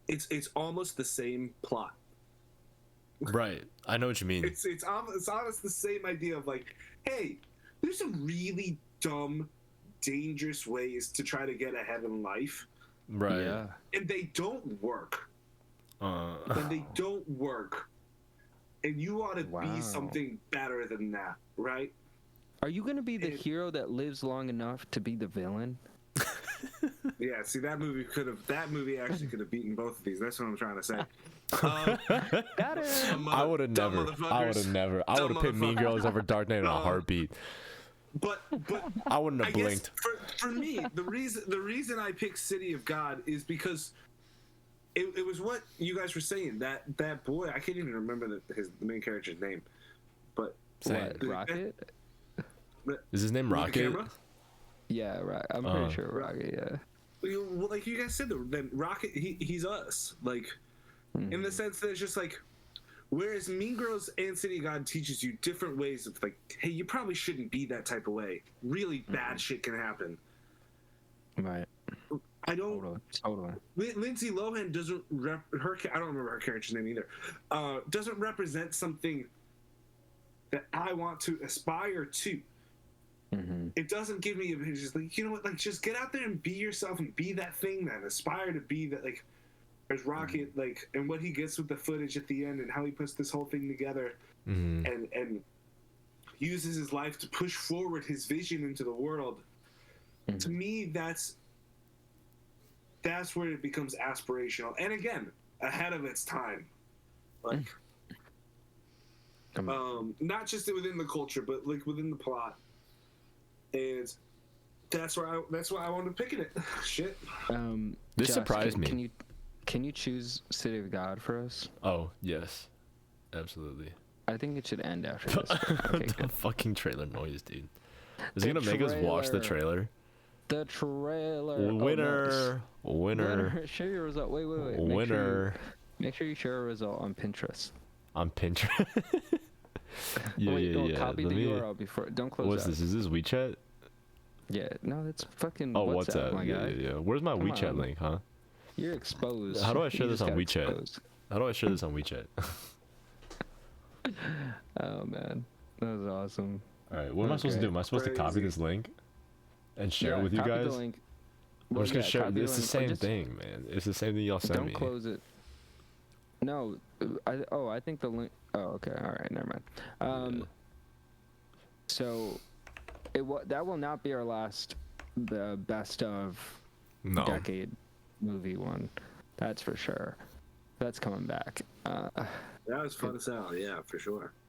it's almost the same plot. Right. I know what you mean. It's almost the same idea of like, hey, there's some really dumb, dangerous ways to try to get ahead in life, Right. Yeah. and they don't work. And they don't work. And you ought to Wow. be something better than that, right? Are you gonna be the It- hero that lives long enough to be the villain? Yeah. See, that movie actually could have beaten both of these. That's what I'm trying to say. Got it. I would have Dumb never. I would have motherfuckers. never. I would have picked Mean motherfuckers. Girls over Dark Knight in a heartbeat. But I wouldn't I have guess blinked. for me, the reason I picked City of God is because it was what you guys were saying. That boy, I can't even remember the main character's name, but Same. What, Rocket? Is his name with the Rocket? camera? Yeah, right. I'm pretty sure Rocket. Yeah. Well, like you guys said, then Rocket, he's us. Like, in the sense that it's just like, whereas Mean Girls and City of God teaches you different ways of like, hey, you probably shouldn't be that type of way. Really bad shit can happen. Right. I don't. Totally. Lindsay Lohan doesn't I don't remember her character's name either. Doesn't represent something that I want to aspire to. Mm-hmm. It doesn't give me it's just like, you know what, like just get out there and be yourself and be that thing, then aspire to be that. Like there's Rocket, like, and what he gets with the footage at the end and how he puts this whole thing together and uses his life to push forward his vision into the world. To me, that's where it becomes aspirational, and again, ahead of its time. Like not just within the culture, but like within the plot. And that's why I wanted to pick it. Shit. This Josh, surprised me. Can you choose City of God for us? Oh yes, absolutely. I think it should end after this. Okay, The good. fucking trailer noise, dude. Is he The gonna make us watch the trailer. trailer? The trailer. Winner. Winner. Share your result. Wait. Winner. Make sure you share a result on Pinterest. On Pinterest. yeah. Copy the URL before. Don't close. What's out. this? Is this WeChat? Yeah. No, that's fucking. Oh, WhatsApp, WhatsApp. my guy. Yeah. Where's my Come WeChat on. link, huh? You're exposed. How do I share You this just on got WeChat? exposed. How do I share this on WeChat? Oh man, that was awesome. All right. What am I supposed to do? Am I supposed to copy Crazy. this link and share Yeah, it with you copy guys? The link. I'm just gonna share. copy It's the link, or same just thing, man. It's the same thing y'all sent Don't me. close it. No, I think the link. Oh, okay. All right. Never mind. So, that will not be our last, the best of No. decade movie one. That's for sure. That's coming back. That was fun as hell. Yeah, for sure.